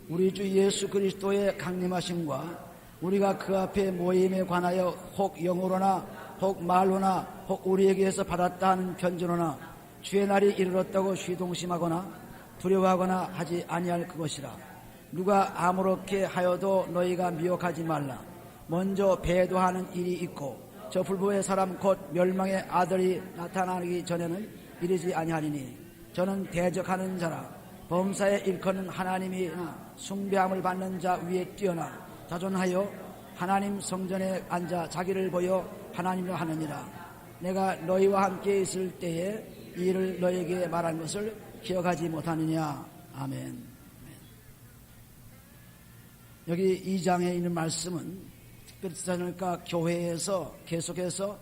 우리 주 예수 그리스도의 강림하심과 우리가 그 앞에 모임에 관하여 혹 영으로나 혹 말로나 혹 우리에게서 받았다 하는 편지로나 주의 날이 이르렀다고 쉬동심하거나 두려워하거나 하지 아니할 그것이라. 누가 아무렇게 하여도 너희가 미혹하지 말라. 먼저 배도하는 일이 있고 저 불보의 사람 곧 멸망의 아들이 나타나기 전에는 이르지 아니하리니 저는 대적하는 자라. 범사에 일컫는 하나님이나 숭배함을 받는 자 위에 뛰어나 자존하여 하나님 성전에 앉아 자기를 보여 하나님이라 하느니라. 내가 너희와 함께 있을 때에 이 일을 너희에게 말한 것을 기억하지 못하느냐. 아멘. 여기 2장에 있는 말씀은 특별히 테살로니가 교회에서 계속해서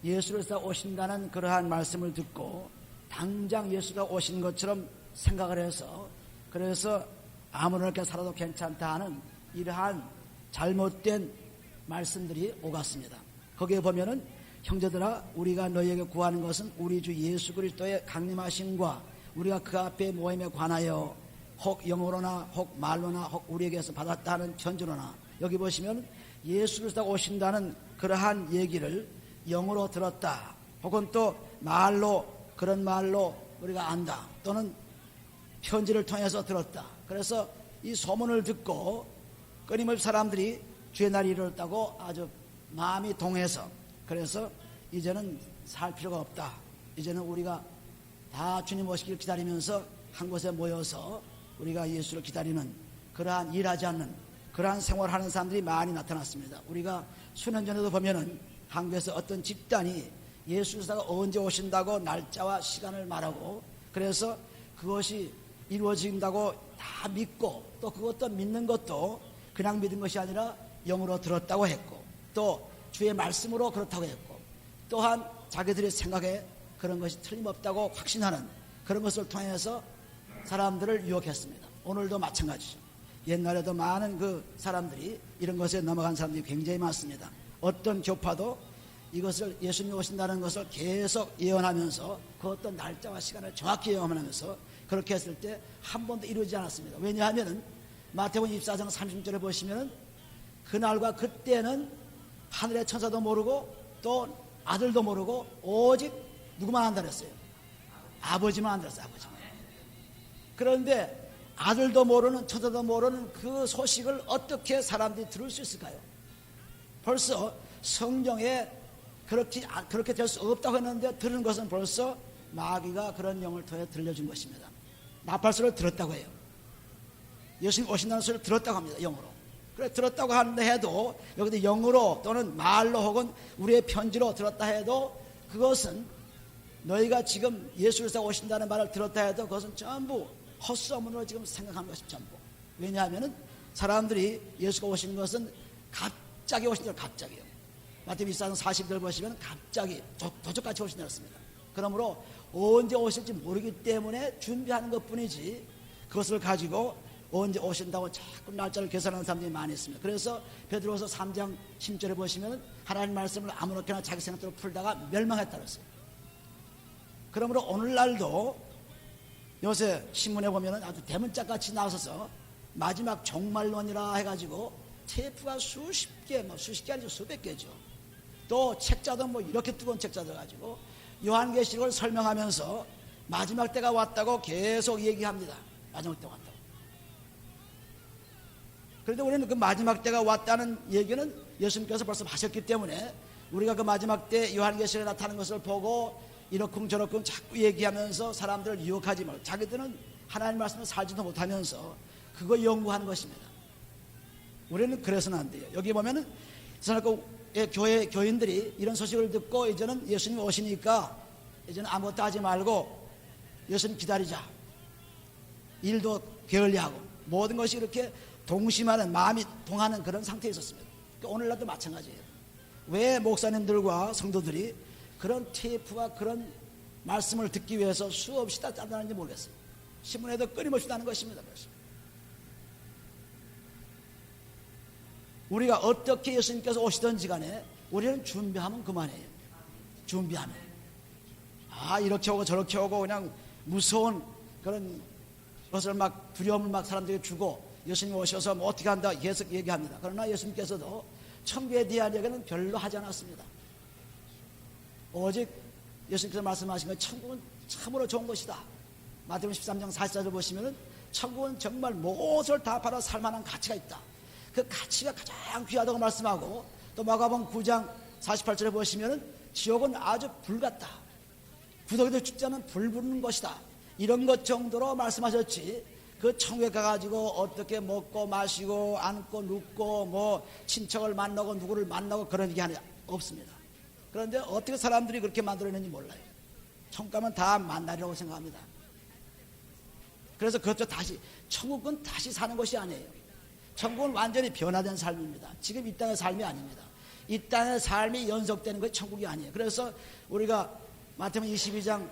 예수 그리스도가 오신다는 그러한 말씀을 듣고 당장 예수가 오신 것처럼 생각을 해서 그래서 아무렇게 살아도 괜찮다 하는 이러한 잘못된 말씀들이 오갔습니다. 거기에 보면은 형제들아 우리가 너희에게 구하는 것은 우리 주 예수 그리스도의 강림하심과 우리가 그 앞에 모임에 관하여 혹 영어로나 혹 말로나 혹 우리에게서 받았다 하는 편지로나 여기 보시면 예수 그리스도가 오신다는 그러한 얘기를 영어로 들었다 혹은 또 말로 그런 말로 우리가 안다 또는 편지를 통해서 들었다. 그래서 이 소문을 듣고 끊임없이 사람들이 주의 날이 이르렀다고 아주 마음이 동해서 그래서 이제는 살 필요가 없다. 이제는 우리가 다 주님 오시기를 기다리면서 한 곳에 모여서 우리가 예수를 기다리는 그러한 일하지 않는 그러한 생활을 하는 사람들이 많이 나타났습니다. 우리가 수년 전에도 보면은 한국에서 어떤 집단이 예수 그리스도가 언제 오신다고 날짜와 시간을 말하고 그래서 그것이 이루어진다고 다 믿고 또 그것도 믿는 것도 그냥 믿은 것이 아니라 영으로 들었다고 했고 또 주의 말씀으로 그렇다고 했고 또한 자기들의 생각에 그런 것이 틀림없다고 확신하는 그런 것을 통해서 사람들을 유혹했습니다. 오늘도 마찬가지죠. 옛날에도 많은 그 사람들이 이런 것에 넘어간 사람들이 굉장히 많습니다. 어떤 교파도 이것을 예수님이 오신다는 것을 계속 예언하면서 그 어떤 날짜와 시간을 정확히 예언하면서 그렇게 했을 때 한 번도 이루어지지 않았습니다. 왜냐하면 마태복음 24장 30절에 보시면 그날과 그때는 하늘의 천사도 모르고 또 아들도 모르고 오직 누구만 안다 그랬어요. 아버지만 안다 그랬어요. 아버지만. 그런데 아들도 모르는 천사도 모르는 그 소식을 어떻게 사람들이 들을 수 있을까요? 벌써 성경에 그렇게 될 수 없다고 했는데 들은 것은 벌써 마귀가 그런 영을 통해 들려준 것입니다. 나팔소리를 들었다고 해요. 예수님 오신다는 소리를 들었다고 합니다. 영으로. 그래 들었다고 하는데 해도 여기도 영으로 또는 말로 혹은 우리의 편지로 들었다 해도 그것은 너희가 지금 예수 그리스도가 오신다는 말을 들었다 해도 그것은 전부 헛소문으로 지금 생각하는 것이 전부. 왜냐하면 사람들이 예수가 오신 것은 갑자기 오신다. 갑자기요. 마태복음 24장 40절 보시면 갑자기 도적같이 오신다 했습니다. 그러므로 언제 오실지 모르기 때문에 준비하는 것뿐이지 그것을 가지고 언제 오신다고 자꾸 날짜를 계산하는 사람들이 많이 있습니다. 그래서 베드로서 3장 10절에 보시면 하나님 말씀을 아무렇게나 자기 생각대로 풀다가 멸망했다 그랬어요. 그러므로 오늘날도 요새 신문에 보면 아주 대문짝같이 나와서 마지막 종말론이라 해가지고 테이프가 수십 개 아니죠 수백 개죠. 또 책자도 이렇게 뜨거운 책자들 가지고 요한계시록을 설명하면서 마지막 때가 왔다고 계속 얘기합니다. 마지막 때가 왔다고. 그런데 우리는 그 마지막 때가 왔다는 얘기는 예수님께서 벌써 하셨기 때문에 우리가 그 마지막 때 요한계시록에 나타나는 것을 보고 이러쿵 저러쿵 자꾸 얘기하면서 사람들을 유혹하지 말고 자기들은 하나님 말씀을 살지도 못하면서 그거 연구하는 것입니다. 우리는 그래서는 안 돼요. 여기 보면은 교회 교인들이 이런 소식을 듣고 이제는 예수님 오시니까 이제는 아무것도 하지 말고 예수님 기다리자. 일도 게을리하고 모든 것이 이렇게 동심하는 마음이 동하는 그런 상태에 있었습니다. 오늘날도 마찬가지예요. 왜 목사님들과 성도들이 그런 테이프와 그런 말씀을 듣기 위해서 수없이 다 짜다는지 모르겠어요. 신문에도 끊임없이 나는 것입니다. 그래서. 우리가 어떻게 예수님께서 오시든지 간에 우리는 준비하면 그만해요. 준비하면. 이렇게 오고 저렇게 오고 그냥 무서운 그런 것을 막 두려움을 막 사람들에게 주고 예수님 오셔서 뭐 어떻게 한다 계속 얘기합니다. 그러나 예수님께서도 천국에 대한 얘기는 별로 하지 않았습니다. 오직 예수님께서 말씀하신 건 천국은 참으로 좋은 것이다. 마태복음 13장 44절 보시면은 천국은 정말 무엇을 다 팔아 살만한 가치가 있다. 그 가치가 가장 귀하다고 말씀하고, 또 마가복음 9장 48절에 보시면은 지옥은 아주 불 같다. 구더기도 죽지 않은 불 부르는 것이다. 이런 것 정도로 말씀하셨지, 그 천국에 가가지고 어떻게 먹고 마시고 앉고 눕고 뭐 친척을 만나고 누구를 만나고 그런 얘기 하는 없습니다. 그런데 어떻게 사람들이 그렇게 만들어냈는지 몰라요. 천국 가면 다 만나리라고 생각합니다. 그래서 그것도 다시, 천국은 다시 사는 것이 아니에요. 천국은 완전히 변화된 삶입니다. 지금 이 땅의 삶이 아닙니다. 이 땅의 삶이 연속되는 것이 천국이 아니에요. 그래서 우리가 마태복음 22장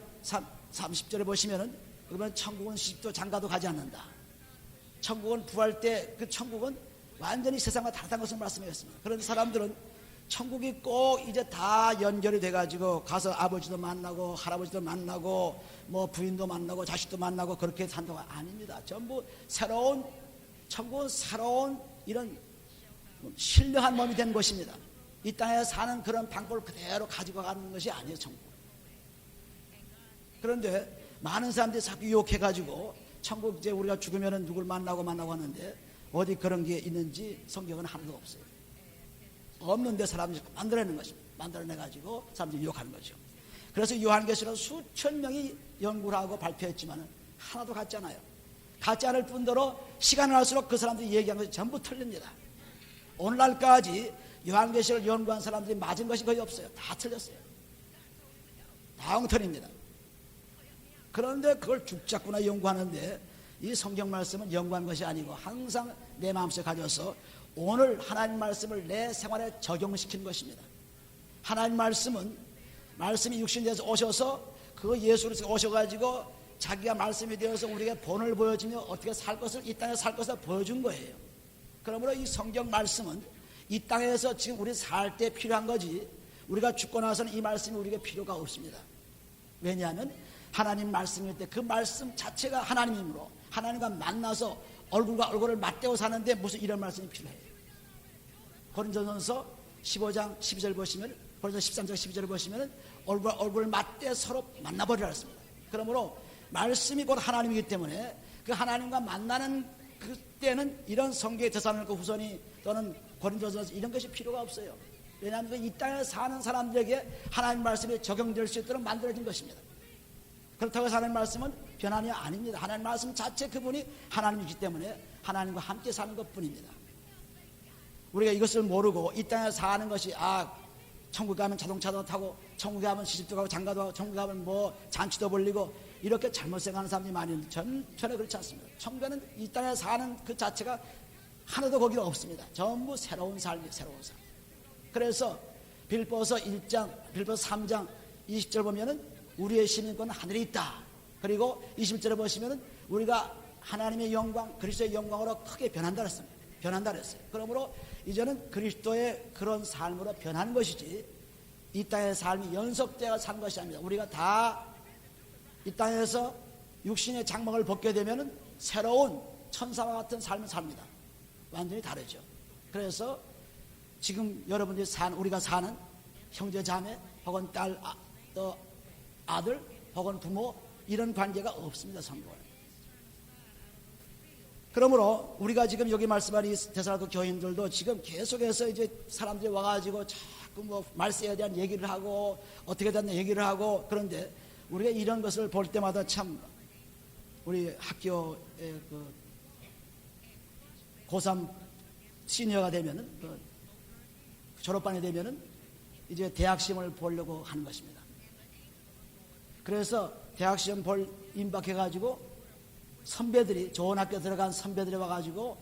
30절에 보시면은, 그러면 천국은 시집도 장가도 가지 않는다. 천국은 부활 때 그 천국은 완전히 세상과 다르다는 것을 말씀하셨습니다. 그런데 사람들은 천국이 꼭 이제 다 연결이 돼가지고 가서 아버지도 만나고 할아버지도 만나고 뭐 부인도 만나고 자식도 만나고 그렇게 산다고 아닙니다. 전부 새로운, 천국은 새로운 이런 신령한 몸이 된 것입니다. 이 땅에 사는 그런 방법을 그대로 가지고 가는 것이 아니에요, 천국. 그런데 많은 사람들이 자꾸 유혹해가지고 천국 이제 우리가 죽으면은 누굴 만나고 하는데 어디 그런 게 있는지 성경은 하나도 없어요. 없는데 사람들이 만들어내는 것입니다. 만들어내가지고 사람들이 유혹하는 거죠. 그래서 요한계시록 수천 명이 연구를 하고 발표했지만 하나도 같지 않아요. 같지 않을 뿐더러 시간을 할수록 그 사람들이 얘기한 것이 전부 틀립니다. 오늘날까지 요한계시록을 연구한 사람들이 맞은 것이 거의 없어요. 다 틀렸어요. 다 엉터리입니다. 그런데 그걸 죽자꾸나 연구하는데, 이 성경 말씀은 연구한 것이 아니고 항상 내 마음속에 가져서 오늘 하나님 말씀을 내 생활에 적용시킨 것입니다. 하나님 말씀은, 말씀이 육신에서 오셔서 그 예수로 오셔가지고 자기가 말씀이 되어서 우리에게 본을 보여주며 어떻게 살 것을, 이 땅에 살 것을 보여준 거예요. 그러므로 이 성경 말씀은 이 땅에서 지금 우리 살 때 필요한 거지, 우리가 죽고 나서는 이 말씀이 우리에게 필요가 없습니다. 왜냐하면 하나님 말씀일 때 그 말씀 자체가 하나님이므로 하나님과 만나서 얼굴과 얼굴을 맞대고 사는데 무슨 이런 말씀이 필요해요. 고린도전서 15장 12절 보시면, 고린도전서 13장 12절을 보시면 얼굴과 얼굴을 맞대 서로 만나버리라 했습니다. 그러므로 말씀이 곧 하나님이기 때문에 그 하나님과 만나는 그때는 이런 성경의 데살로니가 후서니 또는 고린도전서 이런 것이 필요가 없어요. 왜냐하면 이 땅에 사는 사람들에게 하나님 말씀이 적용될 수 있도록 만들어진 것입니다. 그렇다고 해서 하나님 말씀은 변환이 아닙니다. 하나님 말씀 자체 그분이 하나님이기 때문에 하나님과 함께 사는 것뿐입니다. 우리가 이것을 모르고 이 땅에 사는 것이, 천국 가면 자동차도 타고, 천국 가면 시집도 가고 장가도 하고, 천국 가면 뭐 잔치도 벌리고, 이렇게 잘못 생각하는 사람들이 많이 있는데 전혀 그렇지 않습니다. 천국에는 이 땅에 사는 그 자체가 하나도 거기는 없습니다. 전부 새로운 삶이에요. 새로운 삶. 그래서 빌보서 3장 20절 보면은 우리의 시민권은 하늘에 있다. 그리고 21절에 보시면은 우리가 하나님의 영광, 그리스도의 영광으로 크게 변한다 그랬습니다. 변한다 그랬어요. 그러므로 이제는 그리스도의 그런 삶으로 변한 것이지, 이 땅의 삶이 연속되어 산 것이 아닙니다. 우리가 다 이 땅에서 육신의 장막을 벗게 되면은 새로운 천사와 같은 삶을 삽니다. 완전히 다르죠. 그래서 지금 여러분들이 우리가 사는 형제 자매 혹은 딸, 또 아들 혹은 부모, 이런 관계가 없습니다. 성경은. 그러므로 우리가 지금 여기 말씀한 이 데살로니가 교인들도 지금 계속해서 이제 사람들이 와가지고 자꾸 뭐 말세에 대한 얘기를 하고 어떻게 됐나 얘기를 하고, 그런데 우리가 이런 것을 볼 때마다 참, 우리 학교에 그 고3 시니어가 되면은, 졸업반이 되면은 이제 대학시험을 보려고 하는 것입니다. 그래서 대학시험 임박해가지고 선배들이, 좋은 학교 들어간 선배들이 와가지고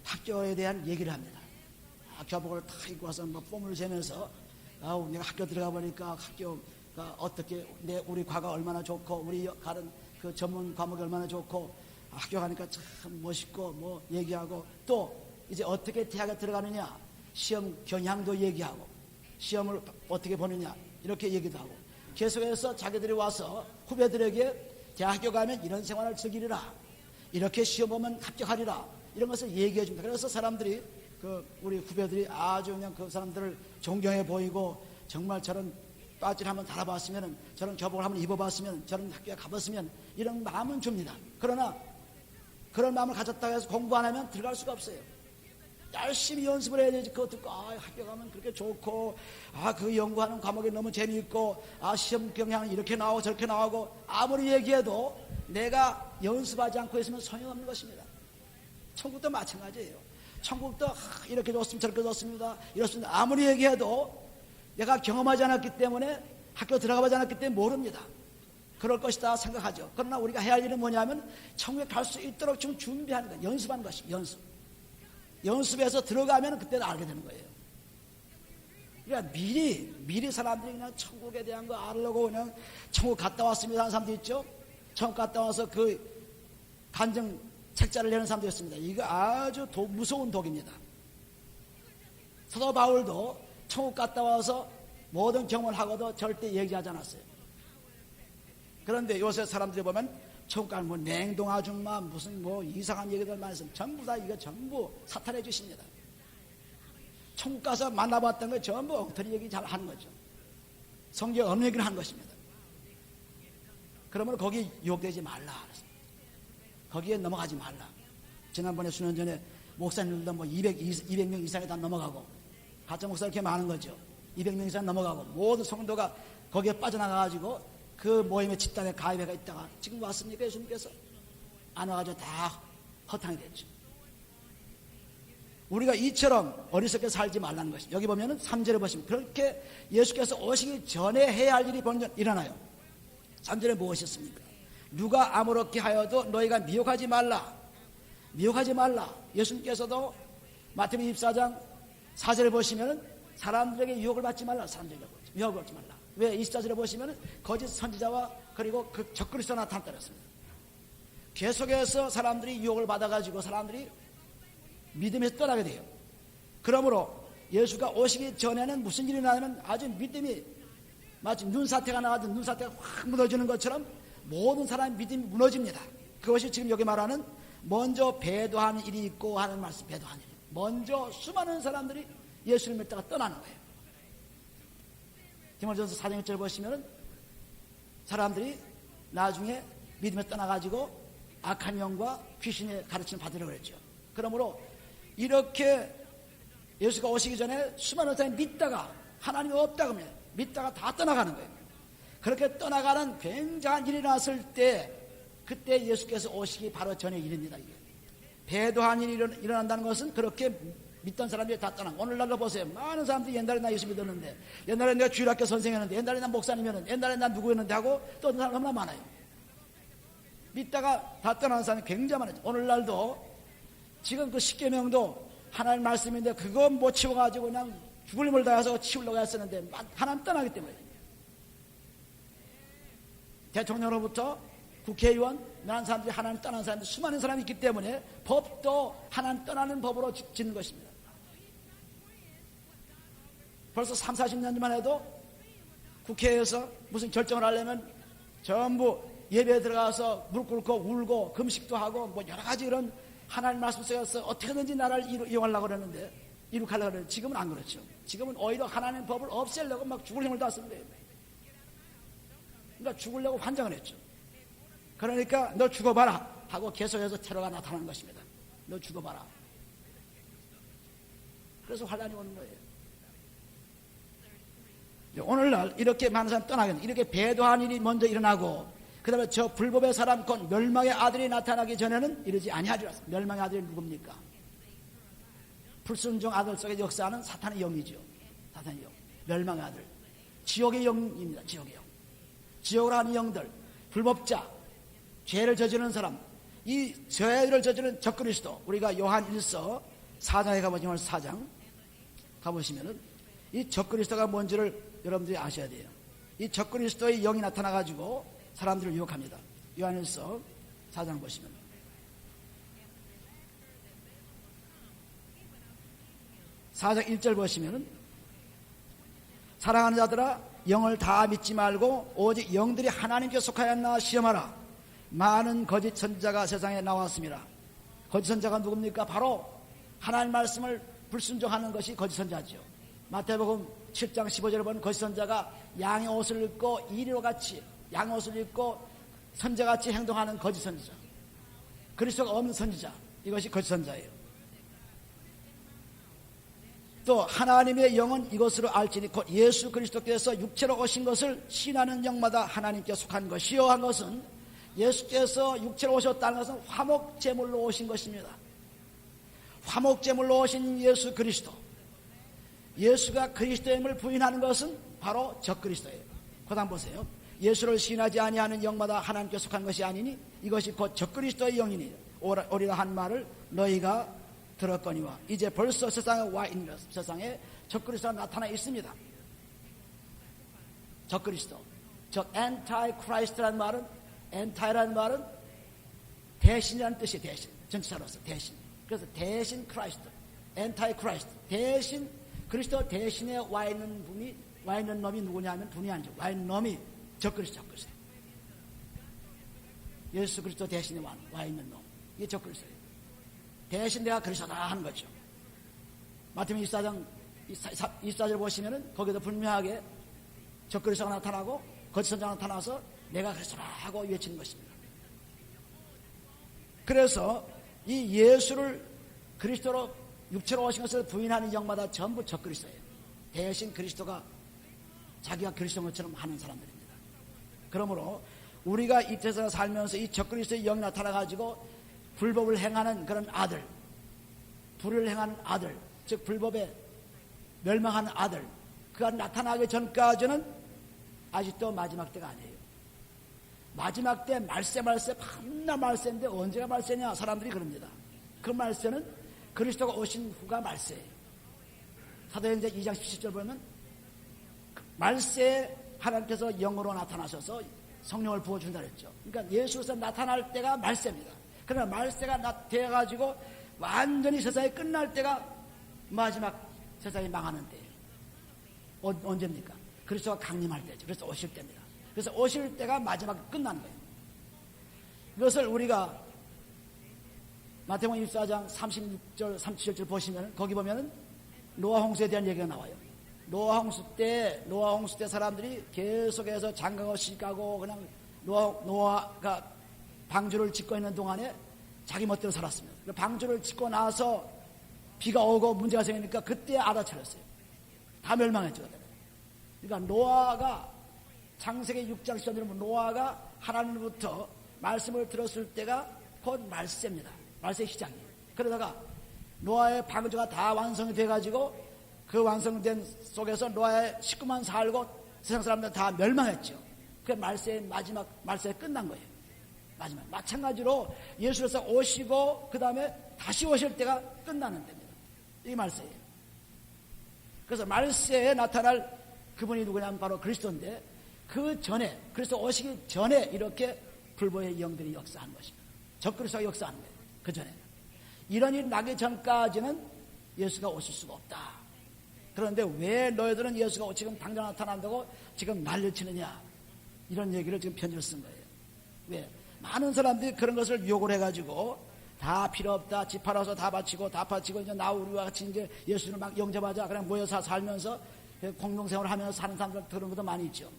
학교에 대한 얘기를 합니다. 교복을 다 입고 와서 뭐 뽐을 재면서, 내가 학교 들어가 보니까 학교가 어떻게, 우리 과가 얼마나 좋고, 우리 가는 그 전문 과목이 얼마나 좋고, 학교 가니까 참 멋있고, 뭐 얘기하고, 또 이제 어떻게 대학에 들어가느냐, 시험 경향도 얘기하고, 시험을 어떻게 보느냐, 이렇게 얘기도 하고, 계속해서 자기들이 와서 후배들에게 대학교 가면 이런 생활을 즐기리라, 이렇게 시험 보면 합격하리라, 이런 것을 얘기해 줍니다. 그래서 사람들이 우리 후배들이 아주 그냥 그 사람들을 존경해 보이고 정말 저런 바지를 한번 달아봤으면, 저런 교복을 한번 입어봤으면, 저런 학교에 가봤으면 이런 마음은 줍니다. 그러나 그런 마음을 가졌다고 해서 공부 안 하면 들어갈 수가 없어요. 열심히 연습을 해야 되지. 그거 듣고 학교 가면 그렇게 좋고, 그 연구하는 과목이 너무 재미있고, 시험 경향은 이렇게 나오고 저렇게 나오고, 아무리 얘기해도 내가 연습하지 않고 있으면 소용없는 것입니다. 천국도 마찬가지예요. 천국도 이렇게 좋습니다, 저렇게 좋습니다, 이렇습니다. 아무리 얘기해도 내가 경험하지 않았기 때문에, 학교 들어가지 않았기 때문에 모릅니다. 그럴 것이다 생각하죠. 그러나 우리가 해야 할 일은 뭐냐면 천국에 갈 수 있도록 지금 준비하는 거예요. 연습하는 것입니다. 연습해서 들어가면 그때 알게 되는 거예요. 그러니까 미리 사람들이 그냥 천국에 대한 거 알려고 그냥 천국 갔다 왔습니다 하는 사람도 있죠. 천국 갔다 와서 그 간증 책자를 내는 사람도 있습니다. 이거 아주 무서운 독입니다. 사도 바울도 천국 갔다 와서 모든 경험을 하고도 절대 얘기하지 않았어요. 그런데 요새 사람들이 보면 천국 가면 뭐 냉동 아줌마 무슨 뭐 이상한 얘기들 많이 있으면 전부 다 이거 전부 사탄해 주십니다. 천국 가서 만나봤던 거 전부 엉터리 얘기 잘 하는 거죠. 성경 없는 얘기를 하는 것입니다. 그러면 거기 유혹되지 말라. 거기에 넘어가지 말라. 지난번에 수년 전에 목사님들도 뭐 200명 이상이 다 넘어가고, 가짜 목사 이렇게 많은 거죠. 200명 이상 넘어가고 모든 성도가 거기에 빠져나가가지고 그 모임의 집단에 가입해가 있다가 지금 왔습니까? 예수님께서 안 와가지고 다 허탕이 됐죠. 우리가 이처럼 어리석게 살지 말라는 것이, 여기 보면은 3절에 보시면 그렇게 예수께서 오시기 전에 해야 할 일이 먼저 일어나요. 3절에 무엇이었습니까? 누가 아무렇게 하여도 너희가 미혹하지 말라. 미혹하지 말라. 예수님께서도 마태복음 24장 4절에 보시면은 사람들에게 유혹을 받지 말라. 사람들에게 유혹을 받지 말라. 왜? 24절에 보시면 거짓 선지자와 그리고 그 적그리스도 나타났다 그랬습니다. 계속해서 사람들이 유혹을 받아가지고 사람들이 믿음에서 떠나게 돼요. 그러므로 예수가 오시기 전에는 무슨 일이 나면 아주 믿음이 마치 눈사태가 나가든 눈사태가 확 무너지는 것처럼 모든 사람의 믿음이 무너집니다. 그것이 지금 여기 말하는 먼저 배도하는 일이 있고 하는 말씀. 배도하는 일. 먼저 수많은 사람들이 예수를 믿다가 떠나는 거예요. 디모데전서 4장 1절 보시면은 사람들이 나중에 믿음에 떠나가지고 악한 영과 귀신의 가르침을 받으려고 그랬죠. 그러므로 이렇게 예수가 오시기 전에 수많은 사람이 믿다가 하나님이 없다고 하면 믿다가 다 떠나가는 거예요. 그렇게 떠나가는 굉장한 일이 났을 때 그때 예수께서 오시기 바로 전의 일입니다. 이게. 배도한 일이 일어난다는 것은 그렇게 믿던 사람들이 다 떠나. 오늘날로 보세요. 많은 사람들이 옛날에 나 예수 믿었는데, 옛날에 내가 주일학교 선생이었는데, 옛날에 난 목사님이었는데, 옛날에 난 누구였는데 하고 떠난 사람 너무나 많아요. 믿다가 다 떠나는 사람이 굉장히 많아요. 오늘날도 지금 그 십계명도 하나님 말씀인데 그거 못 치워가지고 그냥 죽을 힘을 다해서 치우려고 했었는데 하나님 떠나기 때문에. 대통령으로부터 국회의원, 많은 사람들이 하나님 떠나는 사람들, 수많은 사람이 있기 때문에 법도 하나님 떠나는 법으로 짓는 것입니다. 벌써 30-40년만 해도 국회에서 무슨 결정을 하려면 전부 예배에 들어가서 무릎 꿇고 울고 금식도 하고 뭐 여러 가지 그런 하나님 말씀 속에서 어떻게든지 나라를 이용하려고 그러는데, 이룩하려고 그러는데 지금은 안 그렇죠. 지금은 오히려 하나님 법을 없애려고 막 죽을 힘을 다 쓰는 거예요. 그러니까 죽으려고 환장을 했죠. 그러니까 너 죽어봐라 하고 계속해서 테러가 나타나는 것입니다. 너 죽어봐라. 그래서 환란이 오는 거예요. 오늘날 이렇게 많은 사람이 떠나겠네. 이렇게 배도한 일이 먼저 일어나고, 그 다음에 저 불법의 사람 곧 멸망의 아들이 나타나기 전에는 이러지 아니하리라. 멸망의 아들이 누굽니까? 불순종 아들 속에 역사하는 사탄의 영이죠. 사탄의 영. 멸망의 아들. 지옥의 영입니다. 지옥의 영. 지옥을 하는 영들, 불법자, 죄를 저지르는 사람, 이 죄를 저지르는 적그리스도, 우리가 요한 1서 4장에 가보시면 4장 가보시면은 이 적그리스도가 뭔지를 여러분들이 아셔야 돼요. 이 적그리스도의 영이 나타나가지고 사람들을 유혹합니다. 요한 1서 4장 보시면 4장 1절 보시면은 사랑하는 자들아 영을 다 믿지 말고 오직 영들이 하나님께 속하였나 시험하라. 많은 거짓 선지자가 세상에 나왔습니다. 거짓 선자가 누굽니까? 바로 하나님 말씀을 불순종하는 것이 거짓 선자죠. 마태복음 7장 15절에 보면 거짓 선자가 양의 옷을 입고 이리로 같이 양의 옷을 입고 선자같이 행동하는 거짓 선지자, 그리스도가 없는 선지자, 이것이 거짓 선자예요. 또 하나님의 영은 이것으로 알지니 곧 예수 그리스도께서 육체로 오신 것을 신하는 영마다 하나님께 속한 것이요 한 것은 예수께서 육체로 오셨다는 것은 화목제물로 오신 것입니다. 화목제물로 오신 예수 그리스도, 예수가 그리스도임을 부인하는 것은 바로 적그리스도예요. 그 다음 보세요. 예수를 신하지 아니하는 영마다 하나님께 속한 것이 아니니 이것이 곧 적그리스도의 영이니 오리라 한 말을 너희가 들었거니와 이제 벌써 세상에 와 있는 것, 세상에 적그리스도가 나타나 있습니다. 적그리스도, 즉 anti-Christ라는 말은, anti라는 말은 대신이라는 뜻이에요. 대신, 전치사로서 대신. 그래서 대신 크라이스트, anti-Christ, 대신 그리스도 대신에 와 있는 분이, 와 있는 놈이 누구냐면 분이 아니죠. 와 있는 놈이 적그리스도. 예수 그리스도 대신에 와 있는 놈, 이게 적그리스도예요. 대신 내가 그리스도다 하는 거죠. 마태복음 24장 24절 보시면은 거기도 분명하게 적그리스도가 나타나고 거짓 선자가 나타나서 내가 그리스도라 하고 외치는 것입니다. 그래서 이 예수를 그리스도로 육체로 오신 것을 부인하는 영마다 전부 적그리스도예요. 대신 그리스도가 자기가 그리스도인 것처럼 하는 사람들입니다. 그러므로 우리가 이 세상에 살면서 이 적그리스도의 영이 나타나가지고 불법을 행하는 그런 아들, 불을 행하는 아들, 즉 불법에 멸망하는 아들, 그가 나타나기 전까지는 아직도 마지막 때가 아니에요. 마지막 때 말세 밤낮 말세인데 언제가 말세냐 사람들이 그럽니다. 그 말세는 그리스도가 오신 후가 말세예요. 사도행전 2장 17절 보면 말세에 하나님께서 영으로 나타나셔서 성령을 부어준다 그랬죠. 그러니까 예수께서 나타날 때가 말세입니다. 그러나 말세가 되어가지고 완전히 세상이 끝날 때가 마지막 세상이 망하는 때예요. 언제입니까? 그리스도가 강림할 때죠. 그래서 오실 때입니다. 그래서 오실 때가 마지막 끝나는 거예요. 이것을 우리가 마태복음 24장 36절 37절 보시면 거기 보면 노아 홍수에 대한 얘기가 나와요. 노아 홍수 때 사람들이 계속해서 장가고 시가고 그냥 노아가 방주를 짓고 있는 동안에 자기 멋대로 살았습니다. 방주를 짓고 나서 비가 오고 문제가 생기니까 그때 알아차렸어요. 다 멸망했죠. 그러니까 노아가 창세기 6장 10절에 보면 노아가 하나님으로부터 말씀을 들었을 때가 곧 말세입니다. 말세의 시작이에요. 그러다가 노아의 방주가 다 완성이 돼가지고 그 완성된 속에서 노아의 식구만 살고 세상 사람들 다 멸망했죠. 그 말세의 마지막 말세에 끝난 거예요. 마지막 마찬가지로 예수께서 오시고 그 다음에 다시 오실 때가 끝나는 때입니다. 이게 말세예요. 그래서 말세에 나타날 그분이 누구냐면 바로 그리스도인데 그 전에 그리스도 오시기 전에 이렇게 불법의 영들이 역사한 것입니다. 적그리스도가 역사한 거예요. 그 전에 이런 일이 나기 전까지는 예수가 오실 수가 없다. 그런데 왜 너희들은 예수가 지금 당장 나타난다고 지금 난리를 치느냐, 이런 얘기를 지금 편지를 쓴 거예요. 왜? 많은 사람들이 그런 것을 유혹을 해가지고 다 필요 없다, 집 팔아서 다 바치고 이제 나 우리와 같이 이제 예수를 막 영접하자, 그냥 모여서 살면서 공동생활을 하면서 사는 사람들 그런 것도 많이 있죠.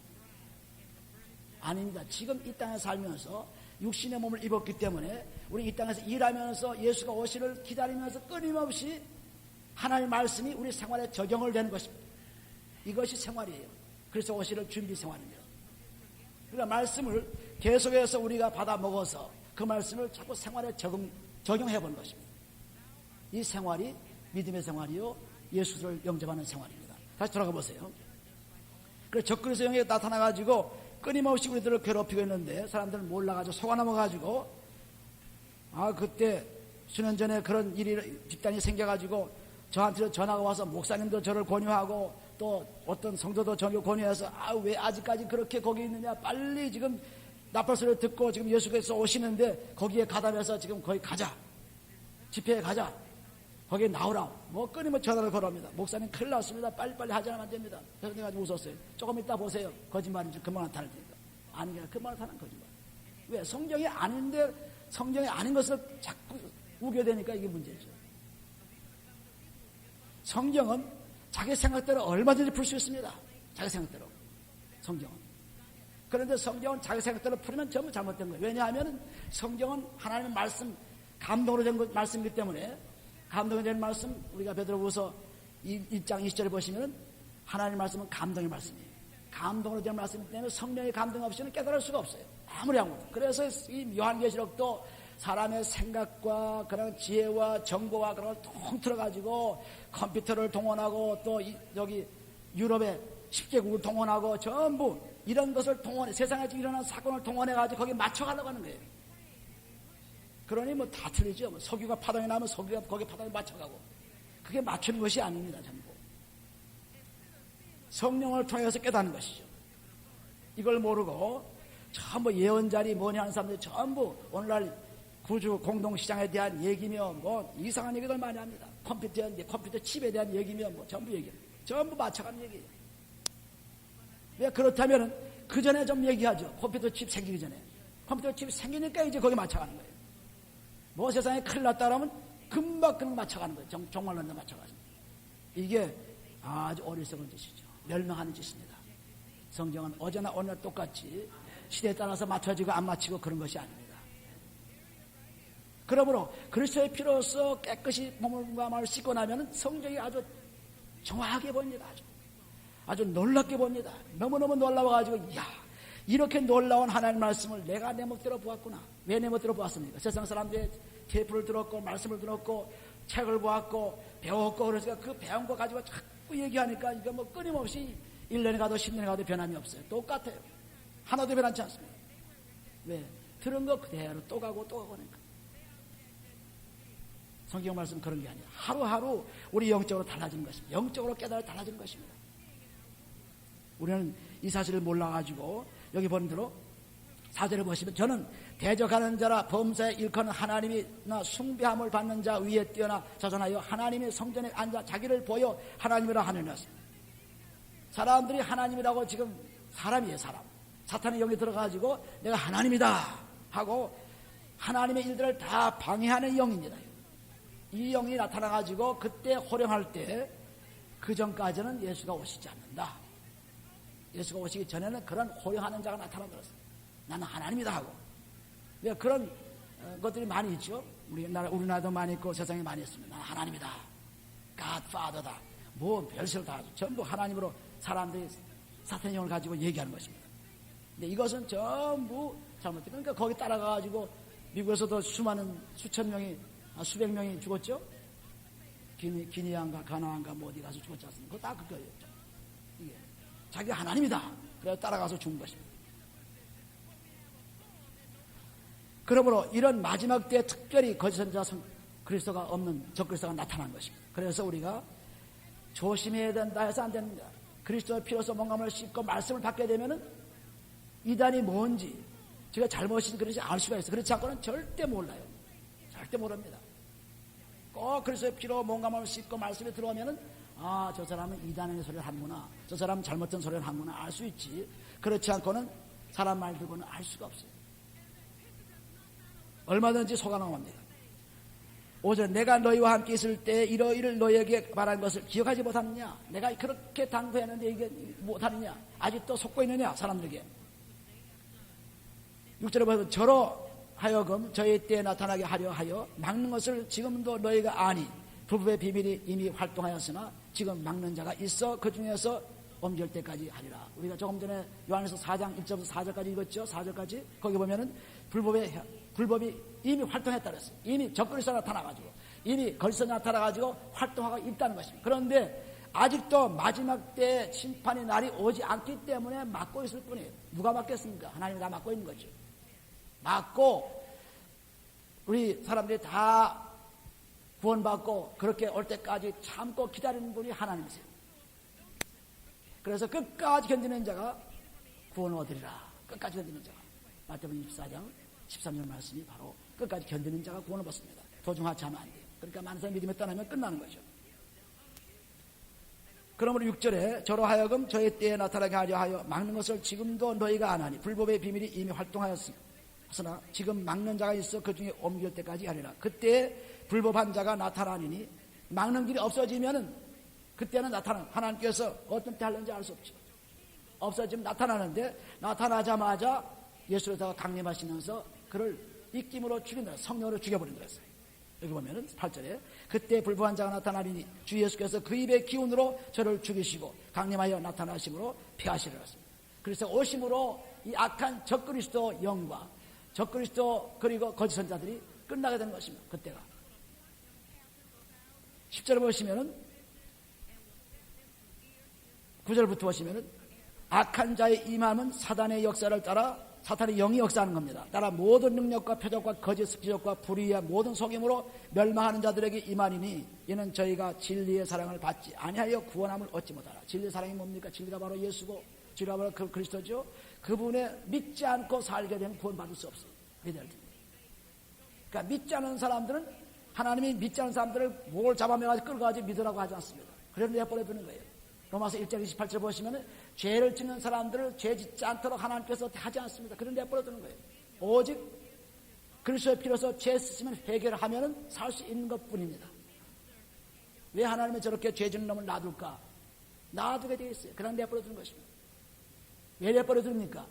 아닙니다. 지금 이 땅에 살면서 육신의 몸을 입었기 때문에 우리 이 땅에서 일하면서 예수가 오시를 기다리면서 끊임없이 하나님의 말씀이 우리 생활에 적용을 되는 것입니다. 이것이 생활이에요. 그래서 오시를 준비 생활입니다. 그러니까 말씀을 계속해서 우리가 받아 먹어서 그 말씀을 자꾸 생활에 적용해 보는 것입니다. 이 생활이 믿음의 생활이요, 예수를 영접하는 생활입니다. 다시 돌아가 보세요. 그래서 적그리스도 영이 나타나가지고 끊임없이 우리들을 괴롭히고 있는데 사람들은 몰라가지고 속아 넘어가지고 그때 수년 전에 그런 일이 집단이 생겨가지고 저한테 전화가 와서 목사님도 저를 권유하고 또 어떤 성도도 저를 권유해서 왜 아직까지 그렇게 거기 있느냐, 빨리 지금 나팔 소리를 듣고 지금 예수께서 오시는데 거기에 가담해서 지금 거기 가자, 집회에 가자, 거기에 나오라, 끊임없이 전화를 걸어옵니다. 목사님 큰일 났습니다, 빨리빨리 하지 않으면 안 됩니다. 그래서 내가 웃었어요. 조금 이따 보세요, 거짓말인지 금방 나타날 테니까. 아닌 게 금방 나타난 거짓말. 왜? 성경이 아닌데 성경이 아닌 것을 자꾸 우겨대니까 이게 문제죠. 성경은 자기 생각대로 얼마든지 풀 수 있습니다. 자기 생각대로. 성경은. 그런데 성경은 자기 생각대로 풀면 전부 잘못된 거예요. 왜냐하면 성경은 하나님의 말씀, 감동으로 된 말씀이기 때문에, 감동이 된 말씀, 우리가 베드로후서 1장 20절에 보시면 하나님의 말씀은 감동의 말씀이에요. 감동으로 된 말씀이기 때문에 성령의 감동 없이는 깨달을 수가 없어요. 아무리 아무도. 그래서 이 요한계시록도 사람의 생각과 그런 지혜와 정보와 그런 걸 통틀어가지고 컴퓨터를 동원하고 또 여기 유럽의 10개국을 동원하고 전부 이런 것을 동원해, 세상에 일어난 사건을 동원해가지고 거기에 맞춰가려고 하는 거예요. 그러니 뭐 다 틀리죠. 뭐 석유가 파동이 나면 석유가 거기에 파동에 맞춰가고. 그게 맞추는 것이 아닙니다, 전부. 성령을 통해서 깨닫는 것이죠. 이걸 모르고 전부 예언자리 뭐냐 하는 사람들이 전부 오늘날 구주 공동시장에 대한 얘기며 뭐 이상한 얘기들 많이 합니다. 컴퓨터 칩에 대한 얘기며 뭐 전부 얘기해요. 전부 맞춰가는 얘기예요. 왜 그렇다면 그 전에 좀 얘기하죠. 컴퓨터 칩 생기기 전에. 컴퓨터 칩 생기니까 이제 거기 맞춰가는 거예요. 뭐 세상에 큰일 났다 그러면 금방 맞춰가는 거예요. 정말로 맞춰가는 거예요. 이게 아주 어리석은 짓이죠. 멸망하는 짓입니다. 성경은 어제나 오늘 똑같이 시대에 따라서 맞춰지고 안 맞추고 그런 것이 아닙니다. 그러므로 그리스도의 피로써 깨끗이 몸과 마음을 씻고 나면 성경이 아주 정확하게 보입니다. 아주 놀랍게 봅니다. 너무너무 놀라워가지고 이야, 이렇게 놀라운 하나님 말씀을 내가 내 멋대로 보았구나. 왜 내 멋대로 보았습니까? 세상 사람들의 테이프를 들었고 말씀을 들었고 책을 보았고 배웠고 그래서 그 배운 거 가지고 자꾸 얘기하니까 이거 뭐 끊임없이 1년에 가도 10년에 가도 변함이 없어요. 똑같아요. 하나도 변하지 않습니다. 왜? 들은 거 그대로 또 가고 또 가고 하니까. 성경 말씀 그런 게 아니에요. 하루하루 우리 영적으로 달라지는 것입니다. 영적으로 깨달아 달라지는 것입니다. 우리는 이 사실을 몰라가지고 여기 보는 대로 4절을 보시면 저는 대적하는 자라 범사에 일컫는 하나님이나 숭배함을 받는 자 위에 뛰어나 자선하여 하나님의 성전에 앉아 자기를 보여 하나님이라 하느니라. 사람들이 하나님이라고 지금 사람이에요. 사람. 사탄의 영이 들어가지고 내가 하나님이다 하고 하나님의 일들을 다 방해하는 영입니다. 이 영이 나타나가지고 그때 호령할 때 그 전까지는 예수가 오시지 않는다. 예수가 오시기 전에는 그런 호령하는 자가 나타나버렸어요. 나는 하나님이다 하고. 왜 그런 것들이 많이 있죠. 우리나라도 많이 있고 세상에 많이 있습니다. 나는 하나님이다. God Father다. 뭐 별세를 다 하죠. 전부 하나님으로 사람들이 사탄의 영을 가지고 얘기하는 것입니다. 근데 이것은 전부 잘못돼요. 그러니까 거기 따라가가지고 미국에서도 수천 명이 수백 명이 죽었죠. 기니안가 가나안가 뭐 어디 가서 죽었지 않습니까? 그거 다 그거예요. 이게 자기가 하나님이다. 그래서 따라가서 죽은 것입니다. 그러므로 이런 마지막 때에 특별히 거짓 선지자 그리스도가 없는 적그리스도가 나타난 것입니다. 그래서 우리가 조심해야 된다 해서 안 됩니다. 그리스도의 피로서 뭔가를 씻고 말씀을 받게 되면은 이단이 뭔지 제가 잘못인지 그런지 알 수가 있어요. 그렇지 않고는 절대 몰라요. 절대 모릅니다. 꼭 그리스도의 피로 뭔가를 씻고 말씀에 들어오면은 아, 저 사람은 이단의 소리를 하는구나. 저 사람은 잘못된 소리를 하는구나. 알 수 있지. 그렇지 않고는 사람 말 듣고는 알 수가 없어요. 얼마든지 속아 넘어갑니다. 오전 내가 너희와 함께 있을 때 이러이를 너희에게 말한 것을 기억하지 못하느냐? 내가 그렇게 당부했는데 이게 못하느냐? 아직도 속고 있느냐? 사람들에게. 6절에 보면 저로 하여금 저희 때에 나타나게 하려 하여 막는 것을 지금도 너희가 아니 불법의 비밀이 이미 활동하였으나 지금 막는 자가 있어 그 중에서 옮길 때까지 하리라. 우리가 조금 전에 요한에서 4장 1절부터 4절까지 읽었죠. 4절까지 거기 보면은 불법이 이미 활동했다 그랬어요. 이미 적그리스도 나타나가지고 이미 거기서 나타나가지고 활동하고 있다는 것입니다. 그런데 아직도 마지막 때 심판의 날이 오지 않기 때문에 막고 있을 뿐이에요. 누가 막겠습니까? 하나님이 다 막고 있는 거죠. 막고 우리 사람들이 다 구원받고 그렇게 올 때까지 참고 기다리는 분이 하나님이세요. 그래서 끝까지 견디는 자가 구원을 얻으리라. 끝까지 견디는 자가. 마태복음 24장 13절 말씀이 바로 끝까지 견디는 자가 구원을 받습니다. 도중하지 하면 안 돼요. 그러니까 많은 사람이 믿음에 떠나면 끝나는 거죠. 그러므로 6절에 저로 하여금 저의 때에 나타나게 하려 하여 막는 것을 지금도 너희가 안 하니 불법의 비밀이 이미 활동하였으니 그러나 지금 막는 자가 있어 그 중에 옮길 때까지 하리라. 그때 불법한 자가 나타나니 막는 길이 없어지면은 그때는 하나님께서 어떤 때 하는지 알 수 없죠. 없어지면 나타나는데 나타나자마자 예수로다가 강림하시면서 그를 입김으로 죽인다. 성령으로 죽여버린다 했어요. 여기 보면은 8절에 그때 불법한 자가 나타나리니 주 예수께서 그 입의 기운으로 저를 죽이시고 강림하여 나타나심으로 피하시리라 했습니다. 그래서 오심으로 이 악한 적그리스도 영과 적그리스도 그리고 거짓 선자들이 끝나게 되는 것입니다. 그때가 10절을 보시면은 9절부터 보시면은 악한 자의 임함은 사단의 역사를 따라 사탄의 영이 역사하는 겁니다. 따라 모든 능력과 표적과 거짓 기적과 불의와 모든 속임으로 멸망하는 자들에게 임하니니 이는 저희가 진리의 사랑을 받지 아니하여 구원함을 얻지 못하라. 진리의 사랑이 뭡니까? 진리가 바로 예수고 진리가 바로 그리스도죠. 그분에 믿지 않고 살게 되면 구원받을 수 없어요. 믿어야 됩니다. 그러니까 믿지 않는 사람들은 하나님이 믿지 않는 사람들을 목을 잡아매가지고 끌어가지고 믿으라고 하지 않습니다. 그래서 내버려 두는 거예요. 로마서 1장 28절 보시면 죄를 짓는 사람들을 죄 짓지 않도록 하나님께서 하지 않습니다. 그런 내버려 두는 거예요. 오직 그리스도의 피로서 죄 쓰시면 해결을 하면 살 수 있는 것 뿐입니다. 왜 하나님이 저렇게 죄 짓는 놈을 놔둘까? 놔두게 되어 있어요. 그냥 내버려 두는 것입니다. 왜 내버려 둡니까?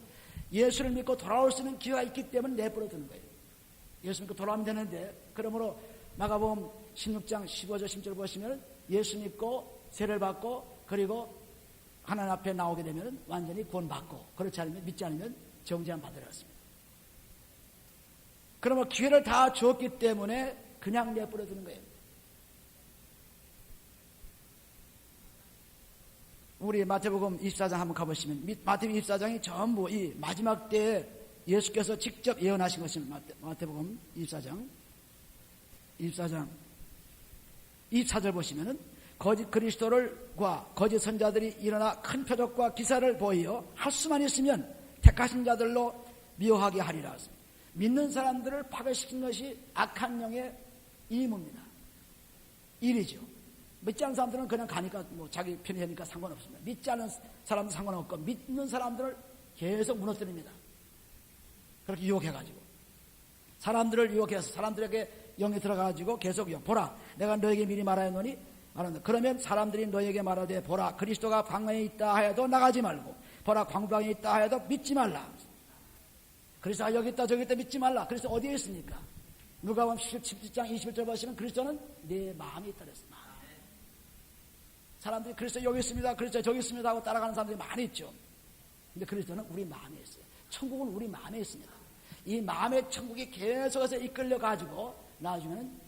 예수를 믿고 돌아올 수 있는 기회가 있기 때문에 내버려 두는 거예요. 예수 믿고 돌아오면 되는데, 그러므로 마가복음 16장 15절 16절 보시면 예수 믿고 세례를 받고 그리고 하나님 앞에 나오게 되면 완전히 구원받고, 그렇지 않으면 믿지 않으면 정죄함 받으라 했습니다. 그러면 기회를 다 주었기 때문에 그냥 내버려 두는 거예요. 우리 마태복음 24장 한번 가보시면 마태복음 24장이 전부 이 마지막 때에 예수께서 직접 예언하신 것입니다. 마태복음 24장 이 4절 보시면은 거짓 그리스도를과 거짓 선자들이 일어나 큰 표적과 기사를 보이어 할 수만 있으면 택하신 자들로 미워하게 하리라. 믿는 사람들을 파괴시킨 것이 악한 영의 임무입니다. 일이죠. 믿지 않는 사람들은 그냥 가니까 뭐 자기 편이 되니까 상관없습니다. 믿지 않는 사람은 상관없고 믿는 사람들을 계속 무너뜨립니다. 그렇게 유혹해가지고 사람들을 유혹해서 사람들에게 영이 들어가가지고 계속 보라 내가 너에게 미리 말하였노니 그러면 사람들이 너에게 말하되 보라 그리스도가 광야에 있다 하여도 나가지 말고 보라 광방에 있다 하여도 믿지 말라. 그리스도가 여기 있다 저기 있다 믿지 말라. 그리스도 어디에 있습니까? 누가복음 17장 21절 보시면 그리스도는 내 마음에 있다 그랬습니다. 사람들이 그리스도 여기 있습니다 그리스도 저기 있습니다 하고 따라가는 사람들이 많이 있죠. 근데 그리스도는 우리 마음에 있어요. 천국은 우리 마음에 있습니다. 이 마음의 천국이 계속해서 이끌려가지고 나중에는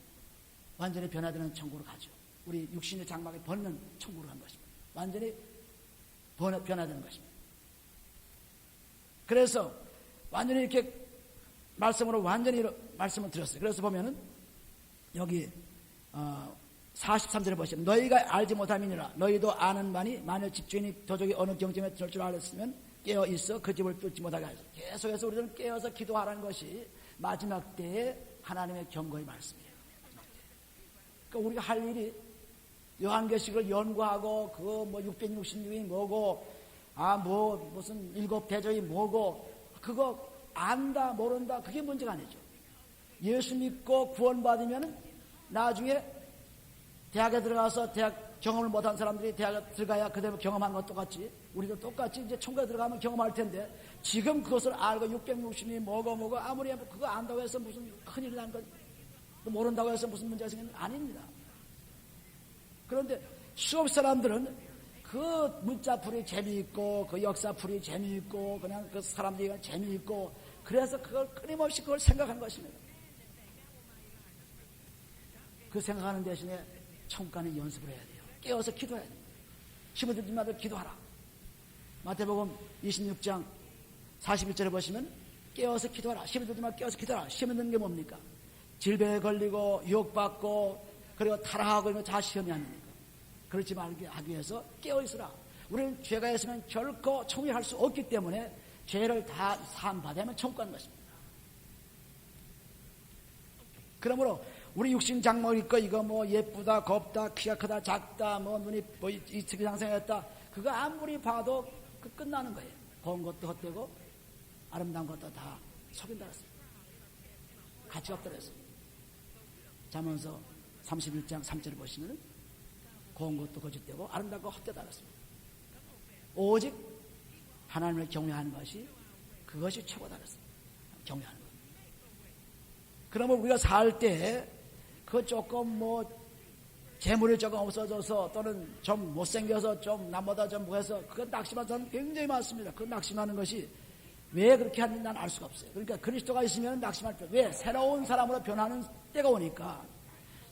완전히 변화되는 천국으로 가죠. 우리 육신의 장막에 벗는 천국으로 간 것입니다. 완전히 변화되는 것입니다. 그래서 완전히 이렇게 말씀으로 완전히 말씀을 드렸어요. 그래서 보면은 여기 43절에 보시면 너희가 알지 못함이니라 너희도 아는 바니 만일 집주인이 도적이 어느 경점에 들 줄 알았으면 깨어 있어 그 집을 뚫지 못하게 하소서. 계속해서 우리는 깨어서 기도하라는 것이 마지막 때에 하나님의 경고의 말씀이에요. 그러니까 우리가 할 일이 요한계시록을 연구하고 그거 뭐 666이 뭐고 무슨 7대접이 뭐고 그거 안다 모른다 그게 문제가 아니죠. 예수 믿고 구원받으면 나중에 대학에 들어가서 대학 경험을 못한 사람들이 대학에 들어가야 그대로 경험한 것 똑같이 우리도 똑같이 이제 천국에 들어가면 경험할 텐데 지금 그것을 알고 660이 뭐고 아무리 그거 안다고 해서 무슨 큰일이 난 건 모른다고 해서 무슨 문제가 생기는 건 아닙니다. 그런데 수업 사람들은 그 문자풀이 재미있고 그 역사풀이 재미있고 그냥 그 사람들이 재미있고 그래서 그걸 끊임없이 그걸 생각하는 것입니다. 그 생각하는 대신에 천국 가는 연습을 해야 돼요. 깨어서 기도해야 돼요. 힘을 들지 마도 기도하라. 마태복음 26장 41절에 보시면 깨어서 기도하라. 힘을 들지 마도 깨어서 기도하라. 힘을 드는 게 뭡니까? 질병에 걸리고 유혹받고 그리고 타락하고 이런 거 다 시험이 아닙니까? 그렇지 말게 하기 위해서 깨어있으라. 우리는 죄가 있으면 결코 천국에 갈 수 없기 때문에 죄를 다 사함받으면 천국 가는 것입니다. 그러므로 우리 육신 장막 있고 이거 뭐 예쁘다 곱다 키가 크다 작다 뭐 눈이 뭐 이특이 상승했다 그거 아무리 봐도 그 끝나는 거예요. 고운 것도 헛되고 아름다운 것도 다 속인다 했습니다. 가치가 없다 그랬어요. 잠언서 31장 3절을 보시면 고운 것도 거짓되고 아름답고 헛되다 그랬습니다. 오직 하나님을 경외하는 것이 그것이 최고다 그랬습니다. 경외하는 것. 그러면 우리가 살 때 그 조금 재물이 조금 없어져서 또는 좀 못생겨서 좀 남보다 좀 뭐해서 그건 낙심하는 사람 굉장히 많습니다. 그 낙심하는 것이 왜 그렇게 하는지 난 알 수가 없어요. 그러니까 그리스도가 있으면 낙심할 때 왜? 새로운 사람으로 변하는 때가 오니까,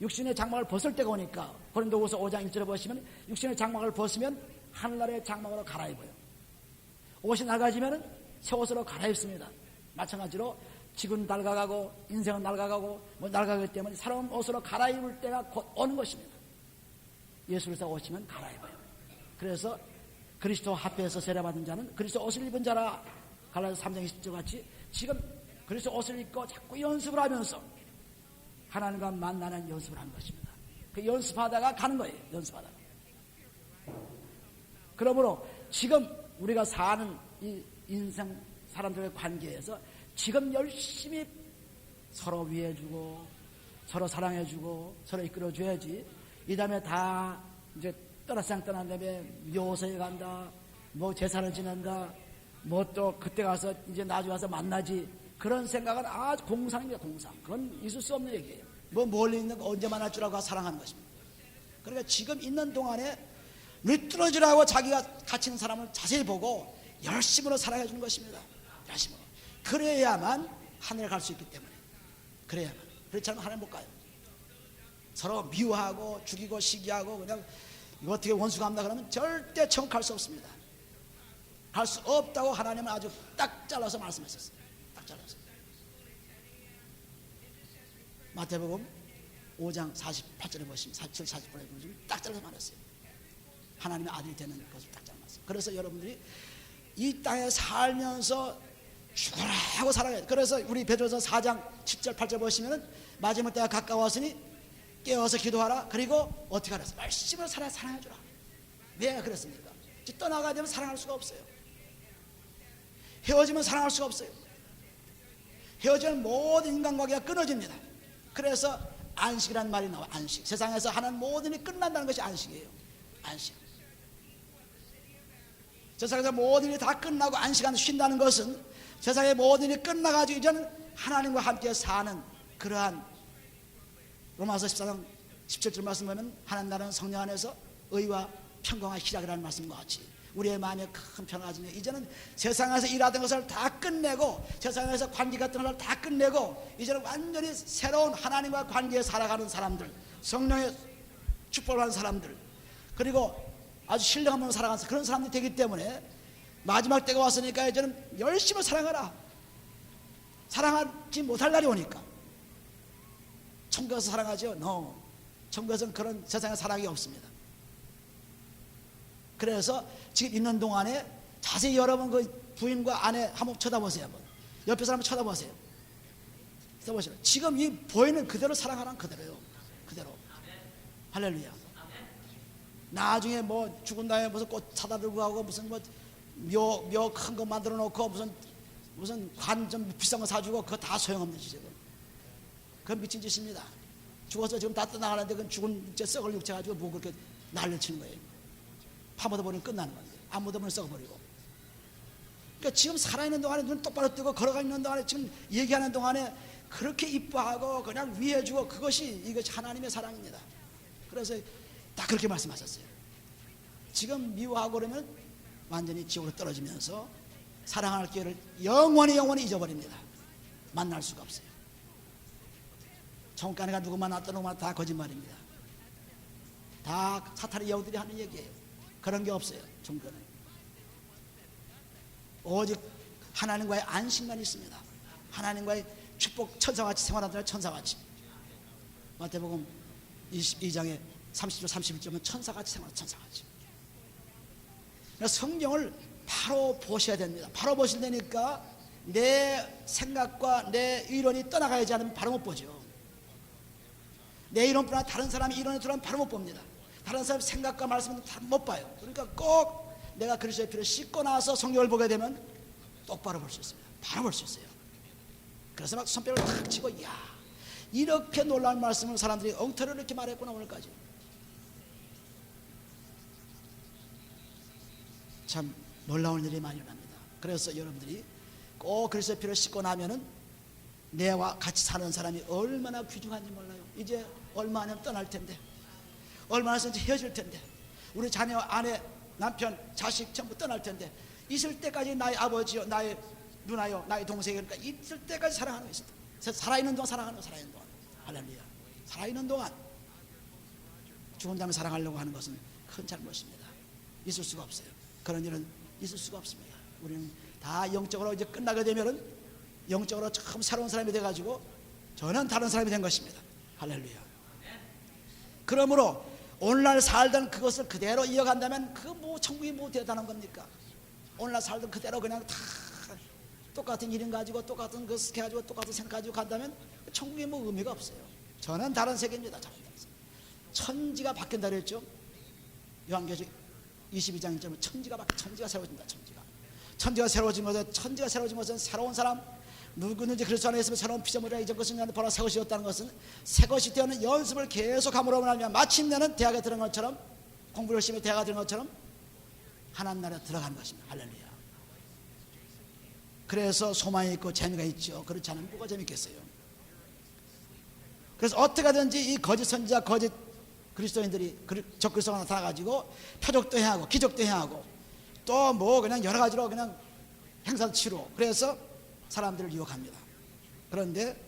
육신의 장막을 벗을 때가 오니까. 고린도후서 5장 1절에 보시면 육신의 장막을 벗으면 하늘나라의 장막으로 갈아입어요. 옷이 낡아지면 새 옷으로 갈아입습니다. 마찬가지로 지구는 낡아가고 인생은 낡아가고 낡아가기 때문에 새로운 옷으로 갈아입을 때가 곧 오는 것입니다. 예수께서 오시면 갈아입어요. 그래서 그리스도 합해서 세례받은 자는 그리스도 옷을 입은 자라, 갈라디아서 3장 20절 같이 지금 그리스도 옷을 입고 자꾸 연습을 하면서 하나님과 만나는 연습을 하는 것입니다. 그 연습하다가 가는 거예요. 연습하다가. 그러므로 지금 우리가 사는 이 인생 사람들의 관계에서 지금 열심히 서로 위해주고 서로 사랑해주고 서로 이끌어줘야지. 이 다음에 다 이제 떠나상 떠난 다음에 묘소에 간다, 제사를 지낸다, 또 그때 가서 이제 나중에 와서 만나지, 그런 생각은 아주 공상입니다. 공상. 그건 있을 수 없는 얘기예요. 멀리 있는 거 언제 만날 줄 알고 사랑하는 것입니다. 그러니까 지금 있는 동안에 늦들어지라고 자기가 갇히는 사람을 자세히 보고 열심으로 사랑해 주는 것입니다. 열심으로. 그래야만 하늘에 갈 수 있기 때문에. 그래야만. 그렇지 않으면 하늘 못 가요. 서로 미워하고 죽이고 시기하고 그냥 이거 어떻게 원수가 합니다 그러면 절대 천국 갈 수 없습니다. 갈 수 없다고 하나님은 아주 딱 잘라서 말씀하셨어요. 딱 잘라서. 마태복음 5장 48절에 보시면 47, 48절에 보시면 딱 잘라서 말했어요. 하나님의 아들이 되는 것을 딱 잘랐어요. 그래서 여러분들이 이 땅에 살면서 죽어라 하고 살아야 돼요. 그래서 우리 베드로서 4장 7절 8절 보시면 마지막 때가 가까웠으니 깨어서 기도하라. 그리고 어떻게 하라? 말씀으로 사랑해주라. 왜 그랬습니까? 떠나가야 되면 사랑할 수가 없어요. 헤어지면 사랑할 수가 없어요. 헤어지면 모든 인간관계가 끊어집니다. 그래서 안식이라는 말이 나와. 안식. 세상에서 하는 모든 일이 끝난다는 것이 안식이에요. 안식. 세상에서 모든 일이 다 끝나고 안식하는 쉰다는 것은 세상의 모든 일이 끝나가지고 이제는 하나님과 함께 사는 그러한, 로마서 14장 17절 말씀 보면 하나님 나라는 성령 안에서 의와 평강의 시작이라는 말씀과 같이 우리의 마음에 큰 평화가 지면 이제는 세상에서 일하던 것을 다 끝내고 세상에서 관계 같은 것을 다 끝내고 이제는 완전히 새로운 하나님과 관계에 살아가는 사람들, 성령의 축복을 하는 사람들, 그리고 아주 신령한 살아가는 그런 사람들이 되기 때문에 마지막 때가 왔으니까 이제는 열심히 사랑하라. 사랑하지 못할 날이 오니까. 천국에서 사랑하죠? No. 천국에서는 그런 세상에 사랑이 없습니다. 그래서 지금 있는 동안에 자세히 여러분 그 부인과 아내 한번 쳐다보세요. 한번. 옆에 사람 쳐다보세요. 쳐다보세요. 지금 이 보이는 그대로 사랑하라는 그대로요. 그대로. 할렐루야. 나중에 죽은 다음에 무슨 꽃 사다 들고 가고 무슨 묘 큰 거 만들어 놓고 무슨 관 좀 비싼 거 사주고 그거 다 소용없는 짓이에요. 그건 미친 짓입니다. 죽어서 지금 다 떠나가는데 그건 죽은 이제 썩을 육체 가지고 그렇게 난리를 치는 거예요. 파묻어버리면 끝나는 건데 안 묻어버리면 썩어버리고. 그러니까 지금 살아있는 동안에 눈 똑바로 뜨고 걸어가는 동안에 지금 얘기하는 동안에 그렇게 이뻐하고 그냥 위해주고 이것이 하나님의 사랑입니다. 그래서 딱 그렇게 말씀하셨어요. 지금 미워하고 그러면 완전히 지옥으로 떨어지면서 사랑할 기회를 영원히 잊어버립니다. 만날 수가 없어요. 천국가니가 누구 만났다 누구 만났다 다 거짓말입니다. 다 사탄의 영들이 하는 얘기예요. 그런 게 없어요. 천국은 오직 하나님과의 안식만 있습니다. 하나님과의 축복, 천사같이 생활하는 천사같이. 마태복음 22장에 30절 31절은 천사같이 생활하는 천사같이. 성경을 바로 보셔야 됩니다. 바로 보시려니까 내 생각과 내 이론이 떠나가야지 않으면 바로 못 보죠. 내 이론뿐 아니라 다른 사람의 이론이 들어가면 바로 못 봅니다. 다른 사람의 생각과 말씀은 다 못 봐요. 그러니까 꼭 내가 그리스도의 피를 씻고 나서 성경을 보게 되면 똑바로 볼 수 있습니다. 바로 볼 수 있어요. 그래서 막 손뼉을 탁 치고, 이야, 이렇게 놀라운 말씀을 사람들이 엉터리로 이렇게 말했구나 오늘까지. 참 놀라운 일이 많이 일어납니다. 그래서 여러분들이 꼭 그리스도의 피로 씻고 나면은 내와 같이 사는 사람이 얼마나 귀중한지 몰라요. 이제 얼마 안에 떠날 텐데, 얼마 안에 이제 헤어질 텐데, 우리 자녀, 아내, 남편, 자식 전부 떠날 텐데, 있을 때까지 나의 아버지요, 나의 누나요, 나의 동생이요, 그러니까 있을 때까지 사랑하는 거 있습니다. 살아있는 동안 사랑하는 거, 살아있는 동안. 할렐루야. 살아있는 동안 죽은 다음에 사랑하려고 하는 것은 큰 잘못입니다. 있을 수가 없어요. 그런 일은 있을 수가 없습니다. 우리는 다 영적으로 이제 끝나게 되면은 영적으로 처음 새로운 사람이 돼가지고 저는 다른 사람이 된 것입니다. 할렐루야. 그러므로 오늘날 살던 그것을 그대로 이어간다면 그 뭐 천국이 뭐 대단한 겁니까? 오늘날 살던 그대로 그냥 다 똑같은 이름 가지고 똑같은 것을 가지고 똑같은 생각 가지고 간다면 천국에 뭐 의미가 없어요. 저는 다른 세계입니다. 저는 다른 세계. 천지가 바뀐다 그랬죠. 요한계시록 22장 1절은 천지가 새로워진다. 천지가 새로워진 것은 새로운 사람, 누구든지 그리스도 안에 있으면 새로운 피조물이라, 이전 것은 바로 새 것이었다는 것은 새 것이 되는 연습을 계속함으로 말하면 마침내는 대학에 들어간 것처럼, 공부 열심히 대학에 들어간 것처럼 하나님 나라에 들어가는 것입니다. 할렐루야. 그래서 소망이 있고 재미가 있죠. 그렇지 않으면 뭐가 재밌겠어요. 그래서 어떻게 하든지 이 거짓 선지자, 거짓 그리스도인들이 적그리스도가 나타나가지고 표적도 행하고 기적도 행하고 또 뭐 그냥 여러 가지로 그냥 행사도 치르고, 그래서 사람들을 유혹합니다. 그런데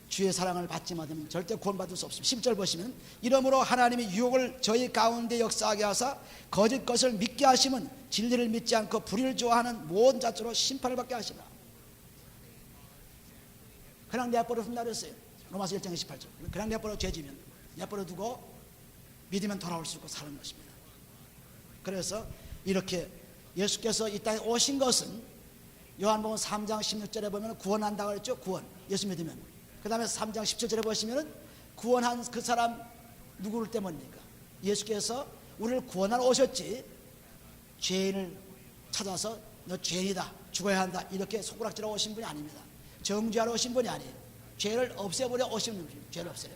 주의 사랑을 받지 못하면 절대 구원받을 수 없습니다. 10절 보시면, 이러므로 하나님이 유혹을 저희 가운데 역사하게 하사 거짓 것을 믿게 하시면 진리를 믿지 않고 불의를 좋아하는 모든 자처로 심판을 받게 하시라. 그냥 내버려 둔다 그랬어요. 로마서 1장 28절. 그냥 내버려 죄지면 내버려 두고 믿으면 돌아올 수 있고 사는 것입니다. 그래서 이렇게 예수께서 이 땅에 오신 것은 요한복음 3장 16절에 보면 구원한다고 그랬죠. 구원, 예수 믿으면. 그 다음에 3장 17절에 보시면 구원한 그 사람 누구를 때문입니까? 예수께서 우리를 구원하러 오셨지, 죄인을 찾아서 너 죄인이다, 죽어야 한다 이렇게 손가락질하러 오신 분이 아닙니다. 정죄하러 오신 분이 아니에요. 죄를 없애버려 오신 분이에요. 죄를 없애요.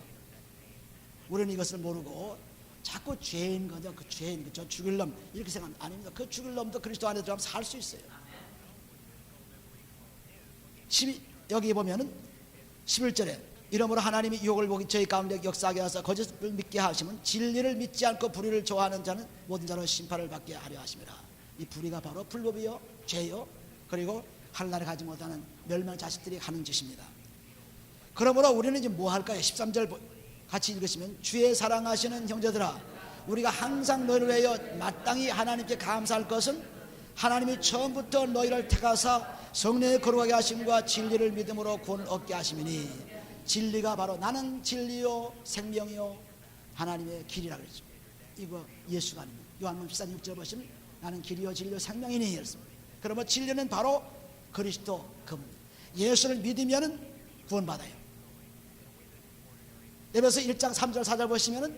우리는 이것을 모르고 자꾸 죄인 거죠. 그 죄인, 저 죽일 놈 이렇게 생각합니다. 아닙니다. 그 죽일 놈도 그리스도 안에 들어가면 살 수 있어요. 여기 보면은 11절에, 이러므로 하나님이 유혹을 보기 저희 가운데 역사하게 하사 거짓을 믿게 하시면 진리를 믿지 않고 불의를 좋아하는 자는 모든 자로 심판을 받게 하려 하심이라. 이 불의가 바로 불법이요, 죄요, 그리고 하늘나라에 가지 못하는 멸망 자식들이 하는 짓입니다. 그러므로 우리는 이제 뭐 할까요? 13절 같이 읽으시면, 주의 사랑하시는 형제들아, 우리가 항상 너희를 위하여 마땅히 하나님께 감사할 것은 하나님이 처음부터 너희를 택하사 성령의 거룩하게 하심과 진리를 믿음으로 구원을 얻게 하심이니, 진리가 바로 나는 진리요 생명이요 하나님의 길이라 그랬죠. 이거 예수가 아닙니다. 요한복음 14장 6절 보시면 나는 길이요 진리요 생명이니 그랬습니다. 그러면 진리는 바로 그리스도 그분입니다. 예수를 믿으면 구원받아요. 에베소 1장 3절 4절 보시면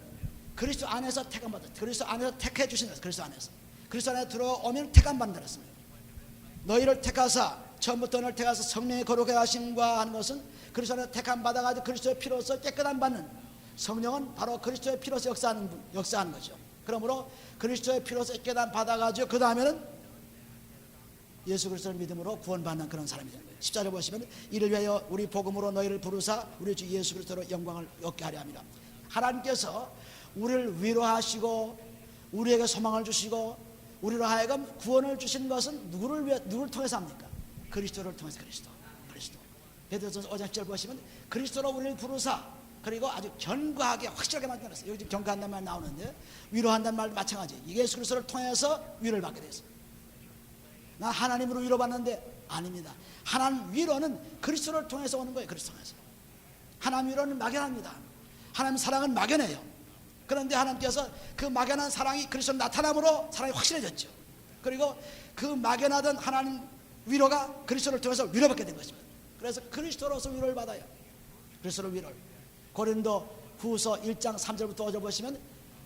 그리스도 안에서 택함받았다. 그리스도 안에서 택해 주신 것입니다. 그리스도 안에 들어오면 택함받는다 그랬습니다. 너희를 택하사, 처음부터 너를 택하사 성령의 거룩하게 하심과 하는 것은 그리스도 안에 택함 받아가지고 그리스도의 피로서 깨끗함 받는, 성령은 바로 그리스도의 피로서 역사하는 거죠. 그러므로 그리스도의 피로서 깨끗함 받아가지고 그 다음에는 예수 그리스도를 믿음으로 구원받는 그런 사람이 되는 거예요. 14절 보시면, 이를 위하여 우리 복음으로 너희를 부르사 우리 주 예수 그리스도로 영광을 얻게 하려 합니다. 하나님께서 우리를 위로하시고 우리에게 소망을 주시고 우리로 하여금 구원을 주신 것은 누구를 통해서 합니까? 그리스도를 통해서. 그리스도. 베드로전서 5장 10절 보시면 그리스도로 우리를 부르사, 그리고 아주 견고하게 확실하게 만들었어요. 여기 지금 견고한다는 말 나오는데 위로한다는 말도 마찬가지. 예수 그리스도를 통해서 위로를 받게 됐어요. 나 하나님으로 위로받는데 아닙니다. 하나님 위로는 그리스도를 통해서 오는 거예요. 그리스도 통해서. 하나님 위로는 막연합니다. 하나님 사랑은 막연해요. 그런데 하나님께서 그 막연한 사랑이 그리스도 나타남으로 사랑이 확실해졌죠. 그리고 그 막연하던 하나님 위로가 그리스도를 통해서 위로받게 된 것입니다. 그래서 그리스도로서 위로를 받아요. 그리스도로 위로를. 고린도 후서 1장 3절부터 5절 보시면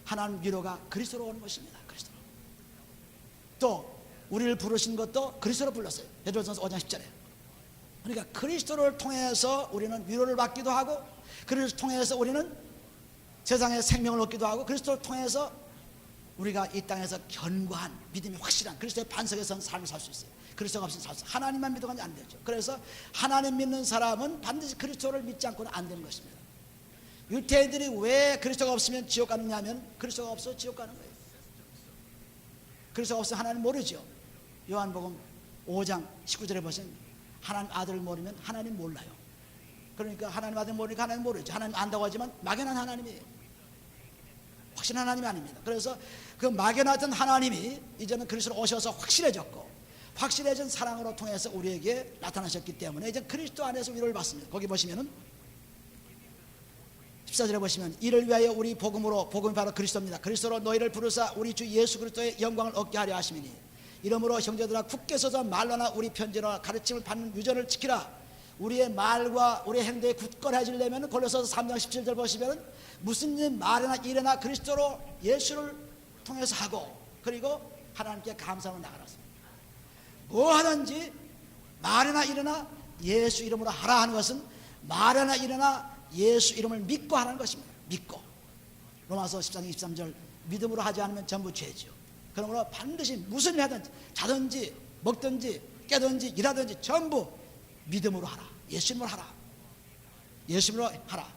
하나님 위로가 그리스도로 오는 것입니다. 그리스도로. 또 우리를 부르신 것도 그리스도로 불렀어요. 베드로전서 5장 10절에 그러니까 그리스도를 통해서 우리는 위로를 받기도 하고, 그리스도를 통해서 우리는 세상에 생명을 얻기도 하고, 그리스도를 통해서 우리가 이 땅에서 견고한 믿음이 확실한 그리스도의 반석에 선 삶을 살 수 있어요. 그리스도가 없으면 살 수 없어요. 하나님만 믿어가면 안 되죠. 그래서 하나님 믿는 사람은 반드시 그리스도를 믿지 않고는 안 되는 것입니다. 유대인들이 왜 그리스도가 없으면 지옥 가느냐 하면 그리스도가 없어 지옥 가는 거예요. 그리스도가 없으면 하나님 모르죠. 요한복음 5장 19절에 보시면 하나님 아들을 모르면 하나님 몰라요. 그러니까 하나님 아들 모르니까 하나님 모르죠. 하나님 안다고 하지만 막연한 하나님이에요. 확실한 하나님이 아닙니다. 그래서 그 막연하던 하나님이 이제는 그리스도로 오셔서 확실해졌고, 확실해진 사랑으로 통해서 우리에게 나타나셨기 때문에 이제 그리스도 안에서 위로를 받습니다. 거기 보시면은 14절에 보시면 이를 위하여 우리 복음으로, 복음이 바로 그리스도입니다. 그리스도로 너희를 부르사 우리 주 예수 그리스도의 영광을 얻게 하려 하심이니 이러므로 형제들아 굳게 서서 말로나 우리 편지나 가르침을 받는 유전을 지키라. 우리의 말과 우리의 행동이 굳건해지려면 골로새서 3장 17절 보시면 무슨 일 말이나 일이나 그리스도로 예수를 통해서 하고, 그리고 하나님께 감사하고 나가라습니다. 뭐 하든지 말이나 일이나 예수 이름으로 하라 하는 것은 말이나 일이나 예수 이름을 믿고 하는 것입니다. 믿고. 로마서 14장 23절 믿음으로 하지 않으면 전부 죄죠. 그러므로 반드시 무슨 일 하든지 자든지 먹든지 깨든지 일하든지 전부 믿음으로 하라. 예수 이름으로 하라. 예수 이름으로 하라.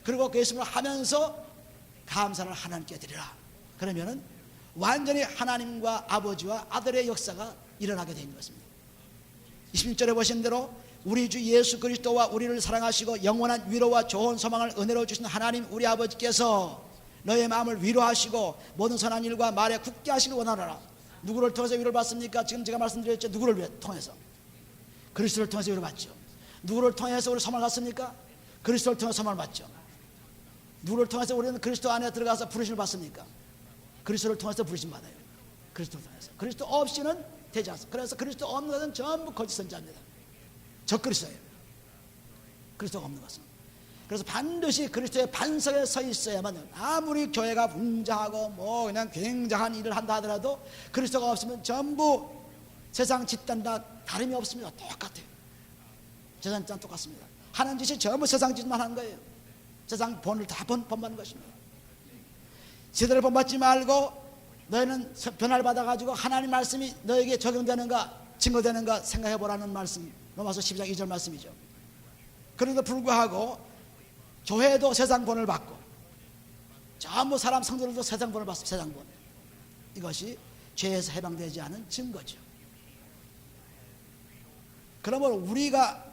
그리고 그 예수 이름으로 하면서 감사를 하나님께 드리라. 그러면은 완전히 하나님과 아버지와 아들의 역사가 일어나게 되는 것입니다. 26절에 보신 대로 우리 주 예수 그리스도와 우리를 사랑하시고 영원한 위로와 좋은 소망을 은혜로 주신 하나님 우리 아버지께서 너의 마음을 위로하시고 모든 선한 일과 말에 굳게 하시길 원하노라. 누구를 통해서 위로를 받습니까? 지금 제가 말씀드렸죠. 누구를 통해서? 그리스도를 통해서 위로를 받죠. 누구를 통해서 우리 소망을 받습니까? 그리스도를 통해서 소망을 받죠. 누구를 통해서 우리는 그리스도 안에 들어가서 부르심을 받습니까? 그리스도를 통해서 부르심 받아요. 그리스도를 통해서. 그리스도 없이는 되지 않습니다. 그래서 그리스도 없는 것은 전부 거짓 선지자입니다. 적그리스도예요. 그리스도가 없는 것은. 그래서 반드시 그리스도의 반석에 서 있어야만, 아무리 교회가 붕장하고 뭐 그냥 굉장한 일을 한다 하더라도 그리스도가 없으면 전부 세상 집단 다 다름이 없습니다. 똑같아요. 세상 집단 똑같습니다. 하는 짓이 전부 세상 짓만 하는 거예요. 세상 본을 다 본받는 것입니다. 제대로 본받지 말고 너희는 변화를 받아가지고 하나님 말씀이 너에게 적용되는가 증거되는가 생각해보라는 말씀, 로마서 12장 2절 말씀이죠. 그런데도 불구하고 교회도 세상 본을 받고 전부 사람 성도들도 세상 본을 받습니다. 세상 본. 이것이 죄에서 해방되지 않은 증거죠. 그러므로 우리가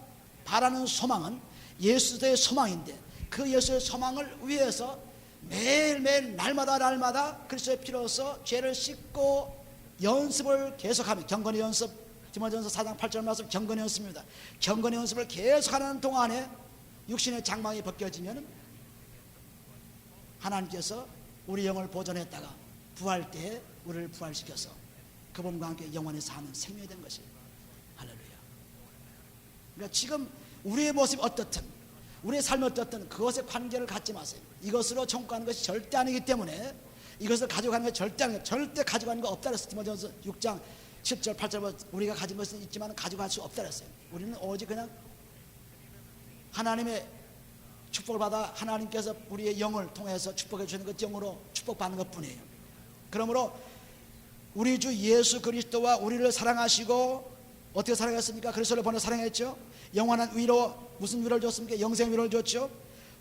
바라는 소망은 예수의 소망인데, 그 예수의 소망을 위해서 매일매일 날마다 그리스도의 피로서 죄를 씻고 연습을 계속하면, 경건의 연습, 디모데전서 4장 8절 말씀 경건의 연습입니다. 경건의 연습을 계속하는 동안에 육신의 장막이 벗겨지면 하나님께서 우리 영을 보존했다가 부활 때에 우리를 부활시켜서 그분과 함께 영원히 사는 생명이 된 것이에요. 할렐루야. 그러니까 지금 우리의 모습이 어떻든, 우리의 삶이 어떻든 그것에 관계를 갖지 마세요. 이것으로 천국하는 것이 절대 아니기 때문에 이것을 가져가는 것이 절대 아니에요. 절대 가져가는 거 없다 그랬어요. 디모데전서 6장 7절 8절 우리가 가진 것은 있지만 가져갈 수 없다 그랬어요. 우리는 오직 그냥 하나님의 축복을 받아 하나님께서 우리의 영을 통해서 축복해 주시는 것, 영으로 축복받는 것 뿐이에요. 그러므로 우리 주 예수 그리스도와 우리를 사랑하시고, 어떻게 사랑했습니까? 그리스도를 보내 사랑했죠. 영원한 위로, 무슨 위로를 줬습니까? 영생 위로를 줬죠.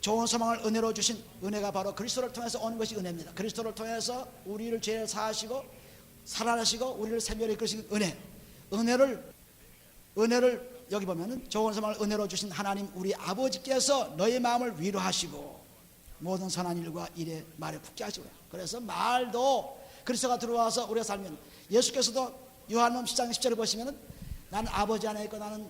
좋은 소망을 은혜로 주신, 은혜가 바로 그리스도를 통해서 오는 것이 은혜입니다. 그리스도를 통해서 우리를 죄를 사하시고 살아나시고 우리를 생명에 이끄시는 은혜. 은혜를 여기 보면은 좋은 소망을 은혜로 주신 하나님 우리 아버지께서 너의 마음을 위로하시고 모든 선한 일과 일에 말에 굳게 하시고, 그래서 말도 그리스도가 들어와서 우리가 살면, 예수께서도 요한복음 10장 10절을 보시면은 나는 아버지 안에 있고 나는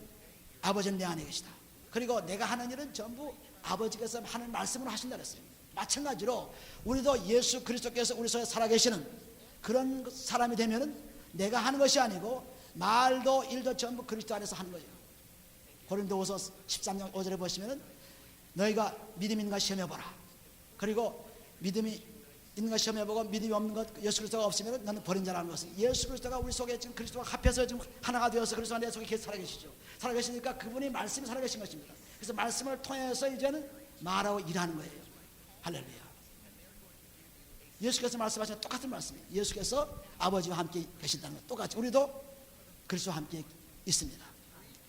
아버지는 내 안에 계시다. 그리고 내가 하는 일은 전부 아버지께서 하는 말씀으로 하신다 그랬어요. 마찬가지로 우리도 예수 그리스도께서 우리 속에 살아계시는 그런 사람이 되면은 내가 하는 것이 아니고 말도 일도 전부 그리스도 안에서 하는 거죠. 고린도후서 13장 5절에 보시면은 너희가 믿음 있는가 시험해보라. 그리고 믿음이 있는 것 시험해보고 믿음이 없는 것, 예수 그리스도가 없으면 너는 버린 자라는 것은, 예수 그리스도가 우리 속에 지금 그리스도와 합해서 지금 하나가 되어서 그리스도가 내 속에 계속 살아계시죠. 살아계시니까 그분이 말씀이 살아계신 것입니다. 그래서 말씀을 통해서 이제는 말하고 일하는 거예요. 할렐루야. 예수께서 말씀하신 똑같은 말씀이에요. 예수께서 아버지와 함께 계신다는 것 똑같이 우리도 그리스도와 함께 있습니다.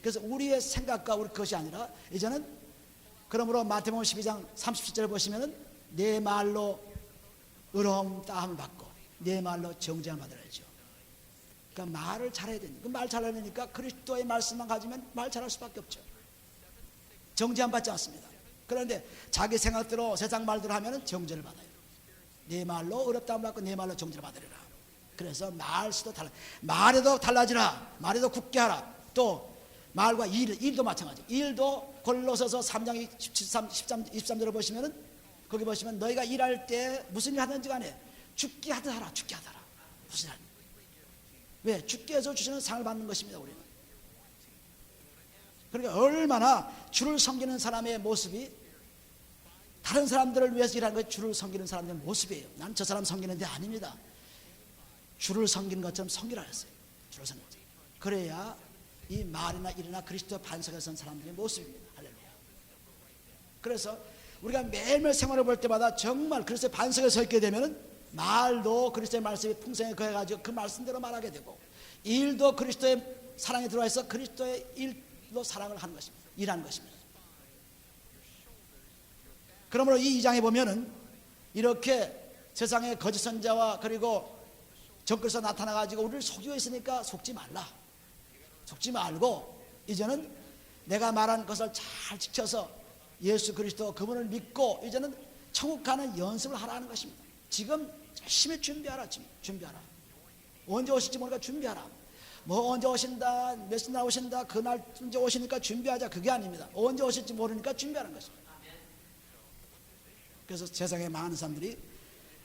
그래서 우리의 생각과 우리 것이 아니라 이제는, 그러므로 마태복음 12장 37절을 보시면은 내 말로 의로움 따함을 받고 내 말로 정죄함을 받으라죠. 그러니까 말을 잘해야 되니까, 그 말 잘하려니까 그리스도의 말씀만 가지면 말 잘할 수밖에 없죠. 정죄함 받지 않습니다. 그런데 자기 생각대로 세상 말대로 하면은 정죄를 받아요. 내 말로 어렵다함을 받고 내 말로 정죄를 받으리라. 그래서 말수도 말에도 달라지라. 말에도 굳게 하라. 또 말과 일도 마찬가지. 일도 골로새서 3장 23절을 보시면은, 거기 보시면 너희가 일할 때 무슨 일 하든지 간에 죽게 하듯 하라. 죽게 하듯 하라. 무슨 일? 왜? 주께서 주시는 상을 받는 것입니다. 우리는. 그러니까 얼마나 주를 섬기는 사람의 모습이 다른 사람들을 위해서 일하는 것이 주를 섬기는 사람의 모습이에요. 난 저 사람 섬기는 데 아닙니다. 주를 섬기는 것처럼 섬기라 했어요. 주를 섬기는 것. 그래야 이 말이나 일이나 그리스도 반석에 선 사람들의 모습입니다. 할렐루야. 그래서 우리가 매일매일 생활을 볼 때마다 정말 그리스도의 반석에 서 있게 되면 말도 그리스도의 말씀이 풍성에 거해가지고 그 말씀대로 말하게 되고, 일도 그리스도의 사랑에 들어와서 그리스도의 일로 사랑을 하는 것입니다. 일하는 것입니다. 그러므로 이 2장에 보면은 이렇게 세상의 거짓 선자와 그리고 정글에서 나타나가지고 우리를 속이고 있으니까 속지 말라. 속지 말고 이제는 내가 말한 것을 잘 지켜서 예수 그리스도 그분을 믿고 이제는 천국 가는 연습을 하라는 것입니다. 지금 열심히 준비하라. 준비하라. 언제 오실지 모르니까 준비하라. 뭐 언제 오신다, 몇 시 날 오신다, 그날 언제 오시니까 준비하자, 그게 아닙니다. 언제 오실지 모르니까 준비하는 것입니다. 그래서 세상에 많은 사람들이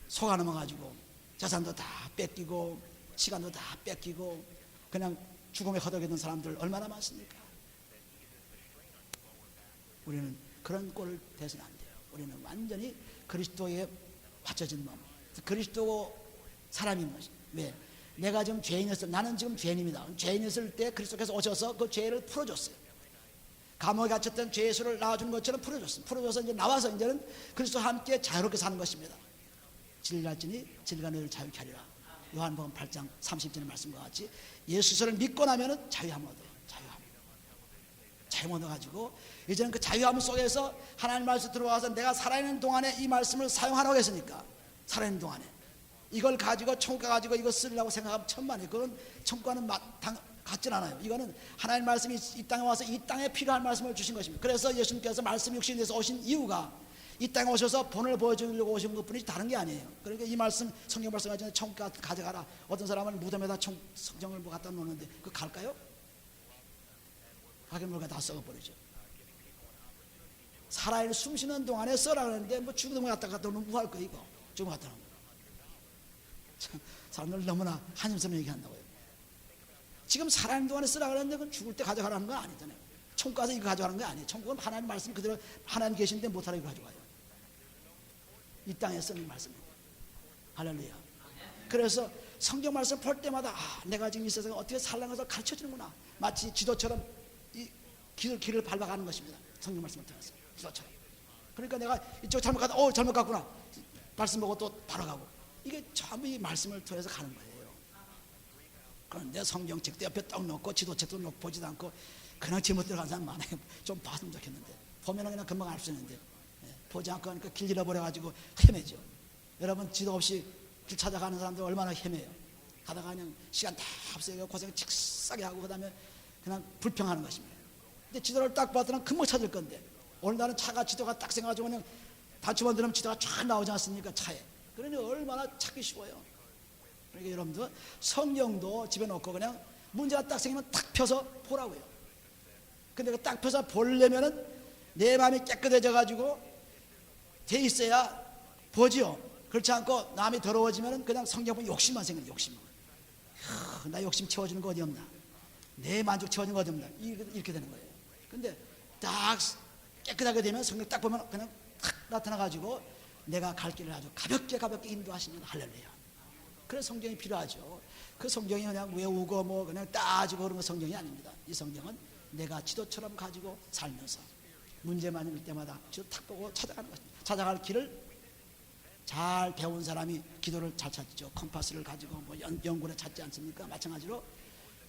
속아 넘어가지고 재산도 다 뺏기고 시간도 다 뺏기고 그냥 죽음에 허덕이던 사람들 얼마나 많습니까? 우리는 그런 꼴을 대서는 안 돼요. 우리는 완전히 그리스도에 받쳐진 몸, 그리스도 사람인 것입니다. 왜? 내가 지금 죄인이었을, 나는 지금 죄인입니다. 죄인이었을 때 그리스도께서 오셔서 그 죄를 풀어줬어요. 감옥에 갇혔던 죄의 수를 낳아주는 것처럼 풀어줬습니다. 풀어줘서 이제 나와서 이제는 그리스도와 함께 자유롭게 사는 것입니다. 진리할지니 진리가 너희를 자유케 하리라. 요한복음 8장 30절의 말씀과 같이 예수를 믿고 나면은 자유함을 얻어요. 자유함을 얻어가지고 이제는 그 자유함 속에서 하나님 말씀 들어와서 내가 살아있는 동안에 이 말씀을 사용하라고 했으니까, 살아있는 동안에 이걸 가지고 천국 가가지고 이거 쓰려고 생각하면 천만에, 그건 천국과는 같진 않아요. 이거는 하나님 말씀이 이 땅에 와서 이 땅에 필요한 말씀을 주신 것입니다. 그래서 예수님께서 말씀 육신이 돼서 오신 이유가 이 땅에 오셔서 본을 보여주려고 오신 것뿐이지 다른 게 아니에요. 그러니까 이 말씀, 성경 말씀 가지고 천국 가져가라. 어떤 사람은 무덤에다 성경을 뭐 갖다 놓는데 그거 갈까요? 가게 물가 다 썩어버리죠. 살아있는 숨 쉬는 동안에 써라 그러는데 뭐 죽은 놈을 갖다 놓으면 뭐 할 거야 이거. 죽은 거 갖다 놓으면. 사람들 너무나 한심스러운 얘기한다고요. 지금 살아있는 동안에 쓰라 그러는데 그건 죽을 때 가져가라는 건 아니잖아요. 천국 가서 이거 가져가는 거 아니에요. 천국은 하나님 말씀 그대로 하나님 계신데 못하라 이거 가져가요. 이 땅에 쓰는 말씀입니다. 할렐루야. 그래서 성경 말씀 볼 때마다 내가 지금 이 세상에 어떻게 살라는 것을 가르쳐주는구나. 마치 지도처럼 이 길을 밟아가는 것입니다. 성경 말씀을 통해서 지도처럼. 그러니까 내가 이쪽 잘못 가다 잘못 갔구나. 말씀 보고 또 바로 가고. 이게 전부 이 말씀을 통해서 가는 거예요. 그런데 성경책도 옆에 떡 놓고 지도책도 놓고 보지도 않고 그냥 제못 들어간 사람 많아요. 좀 봤으면 좋겠는데 보면은 그냥 금방 알 수 있는데 보지 않고 하니까 길 잃어버려가지고 헤매죠. 여러분 지도 없이 길 찾아가는 사람들 얼마나 헤매요. 가다가 그냥 시간 다 없어요. 고생 직사게 하고 그다음에 그냥 불평하는 것입니다. 근데 지도를 딱 봤더니 금방 찾을 건데 오늘날은 차가 지도가 딱 생겨가지고 그냥 단추만 들으면 지도가 쫙 나오지 않습니까? 차에. 그러니 얼마나 찾기 쉬워요. 그러니까 여러분들 성경도 집에 놓고 그냥 문제가 딱 생기면 딱 펴서 보라고요. 근데 딱 펴서 보려면은 내 마음이 깨끗해져가지고 돼 있어야 보지요. 그렇지 않고 남이 더러워지면은 그냥 성경 보면 욕심만 생겨요. 욕심만. 나 욕심 채워주는 거 어디 없나? 내 만족 채워주는 거 어디 없나? 이렇게 되는 거예요. 근데 딱 깨끗하게 되면 성경 딱 보면 그냥 탁 나타나가지고 내가 갈 길을 아주 가볍게 인도하시는 할렐루야. 그래서 성경이 필요하죠. 그 성경이 그냥 외우고 뭐 그냥 따지고 그런 거 성경이 아닙니다. 이 성경은 내가 지도처럼 가지고 살면서 문제만 있을 때마다 지도 탁 보고 찾아가는 것입니다. 찾아갈 길을 잘 배운 사람이 기도를 잘 찾죠. 컴파스를 가지고 뭐 연구를 찾지 않습니까? 마찬가지로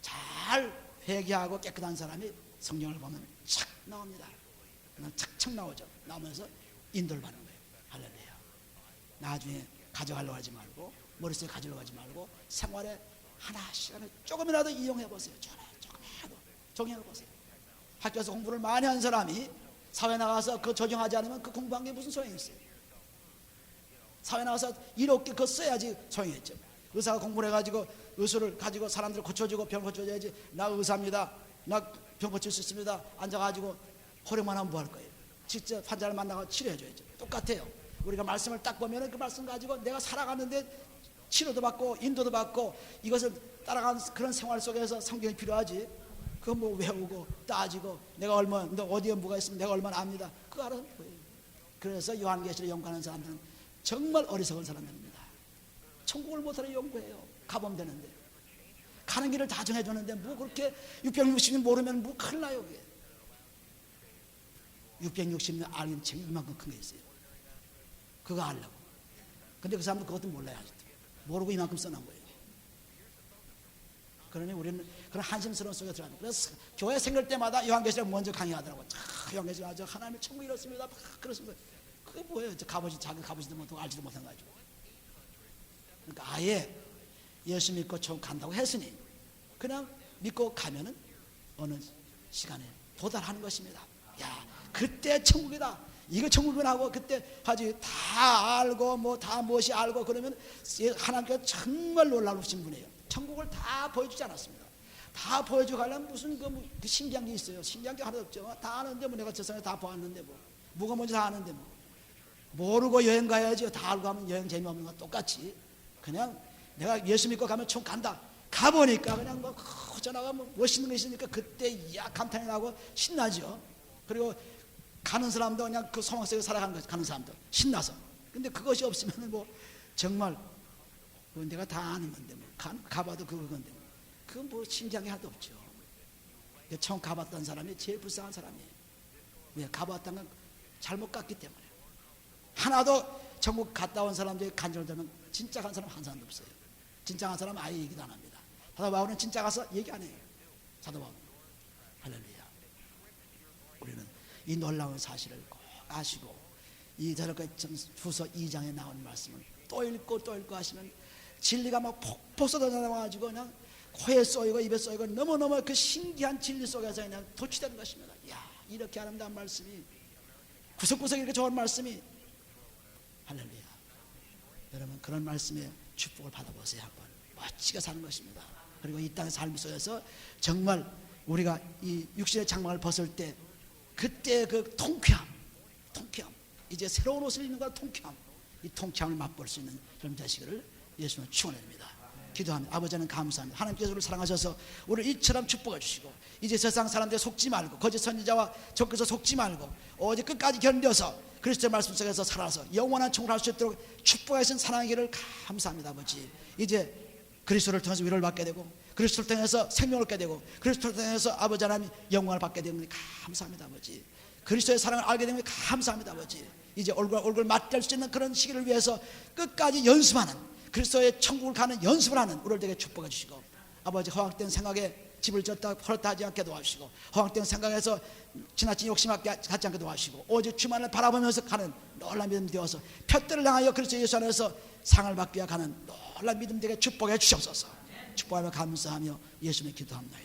잘 회개하고 깨끗한 사람이 성경을 보면 착 나옵니다. 착착 나오죠. 나오면서 인도를 받는 거예요. 할렐루야. 나중에 가져가려고 하지 말고 머릿속에 가지려고 하지 말고 생활에 하나씩 조금이라도 이용해 보세요. 조금이라도 적용해 보세요. 학교에서 공부를 많이 한 사람이 사회 나가서 그거 적용하지 않으면 그 공부한 게 무슨 소용이 있어요? 사회 나가서 이렇게 그거 써야지 소용이 있죠. 의사가 공부를 해가지고 의술을 가지고 사람들을 고쳐주고 병 고쳐줘야지. 나 의사입니다. 나 병 고칠 수 있습니다. 앉아가지고 호령만 하면 뭐 할 거예요? 직접 환자를 만나고 치료해줘야죠. 똑같아요. 우리가 말씀을 딱 보면 그 말씀 가지고 내가 살아가는데 치료도 받고 인도도 받고 이것을 따라가는 그런 생활 속에서 성경이 필요하지. 그거 뭐 외우고 따지고 내가 얼마 너 어디에 뭐가 있으면 내가 얼마나 압니다. 그거 알아서 뭐예요. 그래서 요한계시를 연구하는 사람들은 정말 어리석은 사람입니다. 천국을 못하러 연구해요. 가보면 되는데 가는 길을 다 정해줬는데 뭐 그렇게 660년 모르면 뭐 큰일 나요. 그게 660년 알기는 책 이만큼 큰 게 있어요. 그거 알려고. 근데 그 사람들 그것도 몰라요. 아직도 모르고 이만큼 써놓은 거예요. 그러니 우리는 그런 한심스러운 속에 들어가는. 그래서 교회 생길 때마다 요한계시를 먼저 강의하더라고요. 요한계시를 아주 하나님의 천국이 이렇습니다. 그렇습니다. 그게 뭐예요? 자기 가보지도 못하고 알지도 못한 가지고. 그러니까 아예 예수 믿고 천국 간다고 했으니 그냥 믿고 가면은 어느 시간에 도달하는 것입니다. 야, 그때 천국이다. 이거 천국이나 하고 그때 하지 다 알고 뭐 다 무엇이 알고 그러면 하나님께서 정말 놀라우신 분이에요. 천국을 다 보여주지 않았습니다. 다 보여주고 가려면 무슨 그 신기한 게 있어요. 신기한 게 하나도 없죠. 다 아는데 뭐 내가 세상에 다 보았는데 뭐가 뭔지 다 아는데 모르고 여행 가야지. 다 알고 하면 여행 재미없는 거 똑같이 그냥 내가 예수 믿고 가면 총 간다. 가보니까 그냥 뭐 허전하고 뭐 멋있는 거 있으니까 그때 야 감탄이 나고 신나죠. 그리고 가는 사람도 그냥 그 소망 속에 살아가는 거죠. 가는 사람도 신나서. 근데 그것이 없으면 뭐 정말 뭐 내가 다 아는 건데 뭐 가봐도 그건데 그건 뭐 신기한 게 하나도 없죠. 처음 가봤던 사람이 제일 불쌍한 사람이에요. 왜? 가봤던 건 잘못 갔기 때문에. 하나도 천국 갔다 온 사람들이 간절되면 진짜 간 사람 한 사람도 없어요. 진짜 간 사람 아예 얘기도 안 합니다. 사도 바울은 진짜 가서 얘기 안 해요. 사도 바울. 할렐루야. 우리는 이 놀라운 사실을 꼭 아시고 이 저렇게 후서 2장에 나온 말씀을 또 읽고 하시면 진리가 막 폭포 쏟아져나와가지고 그냥 코에 쏘이고 입에 쏘이고 너무너무 그 신기한 진리 속에서 그냥 도취되는 것입니다. 야, 이렇게 아름다운 말씀이 구석구석 이렇게 좋은 말씀이 할렐루야. 여러분 그런 말씀에 축복을 받아보세요. 한번 멋지게 사는 것입니다. 그리고 이 땅의 삶 속에서 정말 우리가 이 육신의 장막을 벗을 때 그때 그 통쾌함 이제 새로운 옷을 입는 것 통쾌함, 이 통쾌함을 맛볼 수 있는 여러분 되시기를 예수님은 축원합니다. 기도합니다. 아버지는 감사합니다. 하나님께서 우리를 사랑하셔서 우리를 이처럼 축복해 주시고 이제 세상 사람들에 속지 말고 거짓 선지자와 적그리스도에 속지 말고 오직 끝까지 견뎌서 그리스도의 말씀 속에서 살아서 영원한 천국을 할 수 있도록 축복하신 사랑의 길을 감사합니다. 아버지 이제 그리스도를 통해서 위로를 받게 되고 그리스도를 통해서 생명을 얻게 되고 그리스도를 통해서 아버지 하나님 영광을 받게 되는 감사합니다. 아버지 그리스도의 사랑을 알게 되면 감사합니다. 아버지 이제 얼굴 맞댈 수 있는 그런 시기를 위해서 끝까지 연습하는 그리스도의 천국을 가는 연습을 하는 우리를 되게 축복해 주시고 아버지 허황된 생각에 집을 졌다 헐었다 하지 않게 도와주시고 허황된 생각에서 지나친 욕심하게 갖지 않게 도와주시고 오직 주만을 바라보면서 가는 놀라운 믿음 되어서 푯대를 향하여 그리스도 예수 안에서 상을 받기 위해 가는 놀라운 믿음 되게 축복해 주시옵소서. 축복하며 감사하며 예수님의 기도합니다.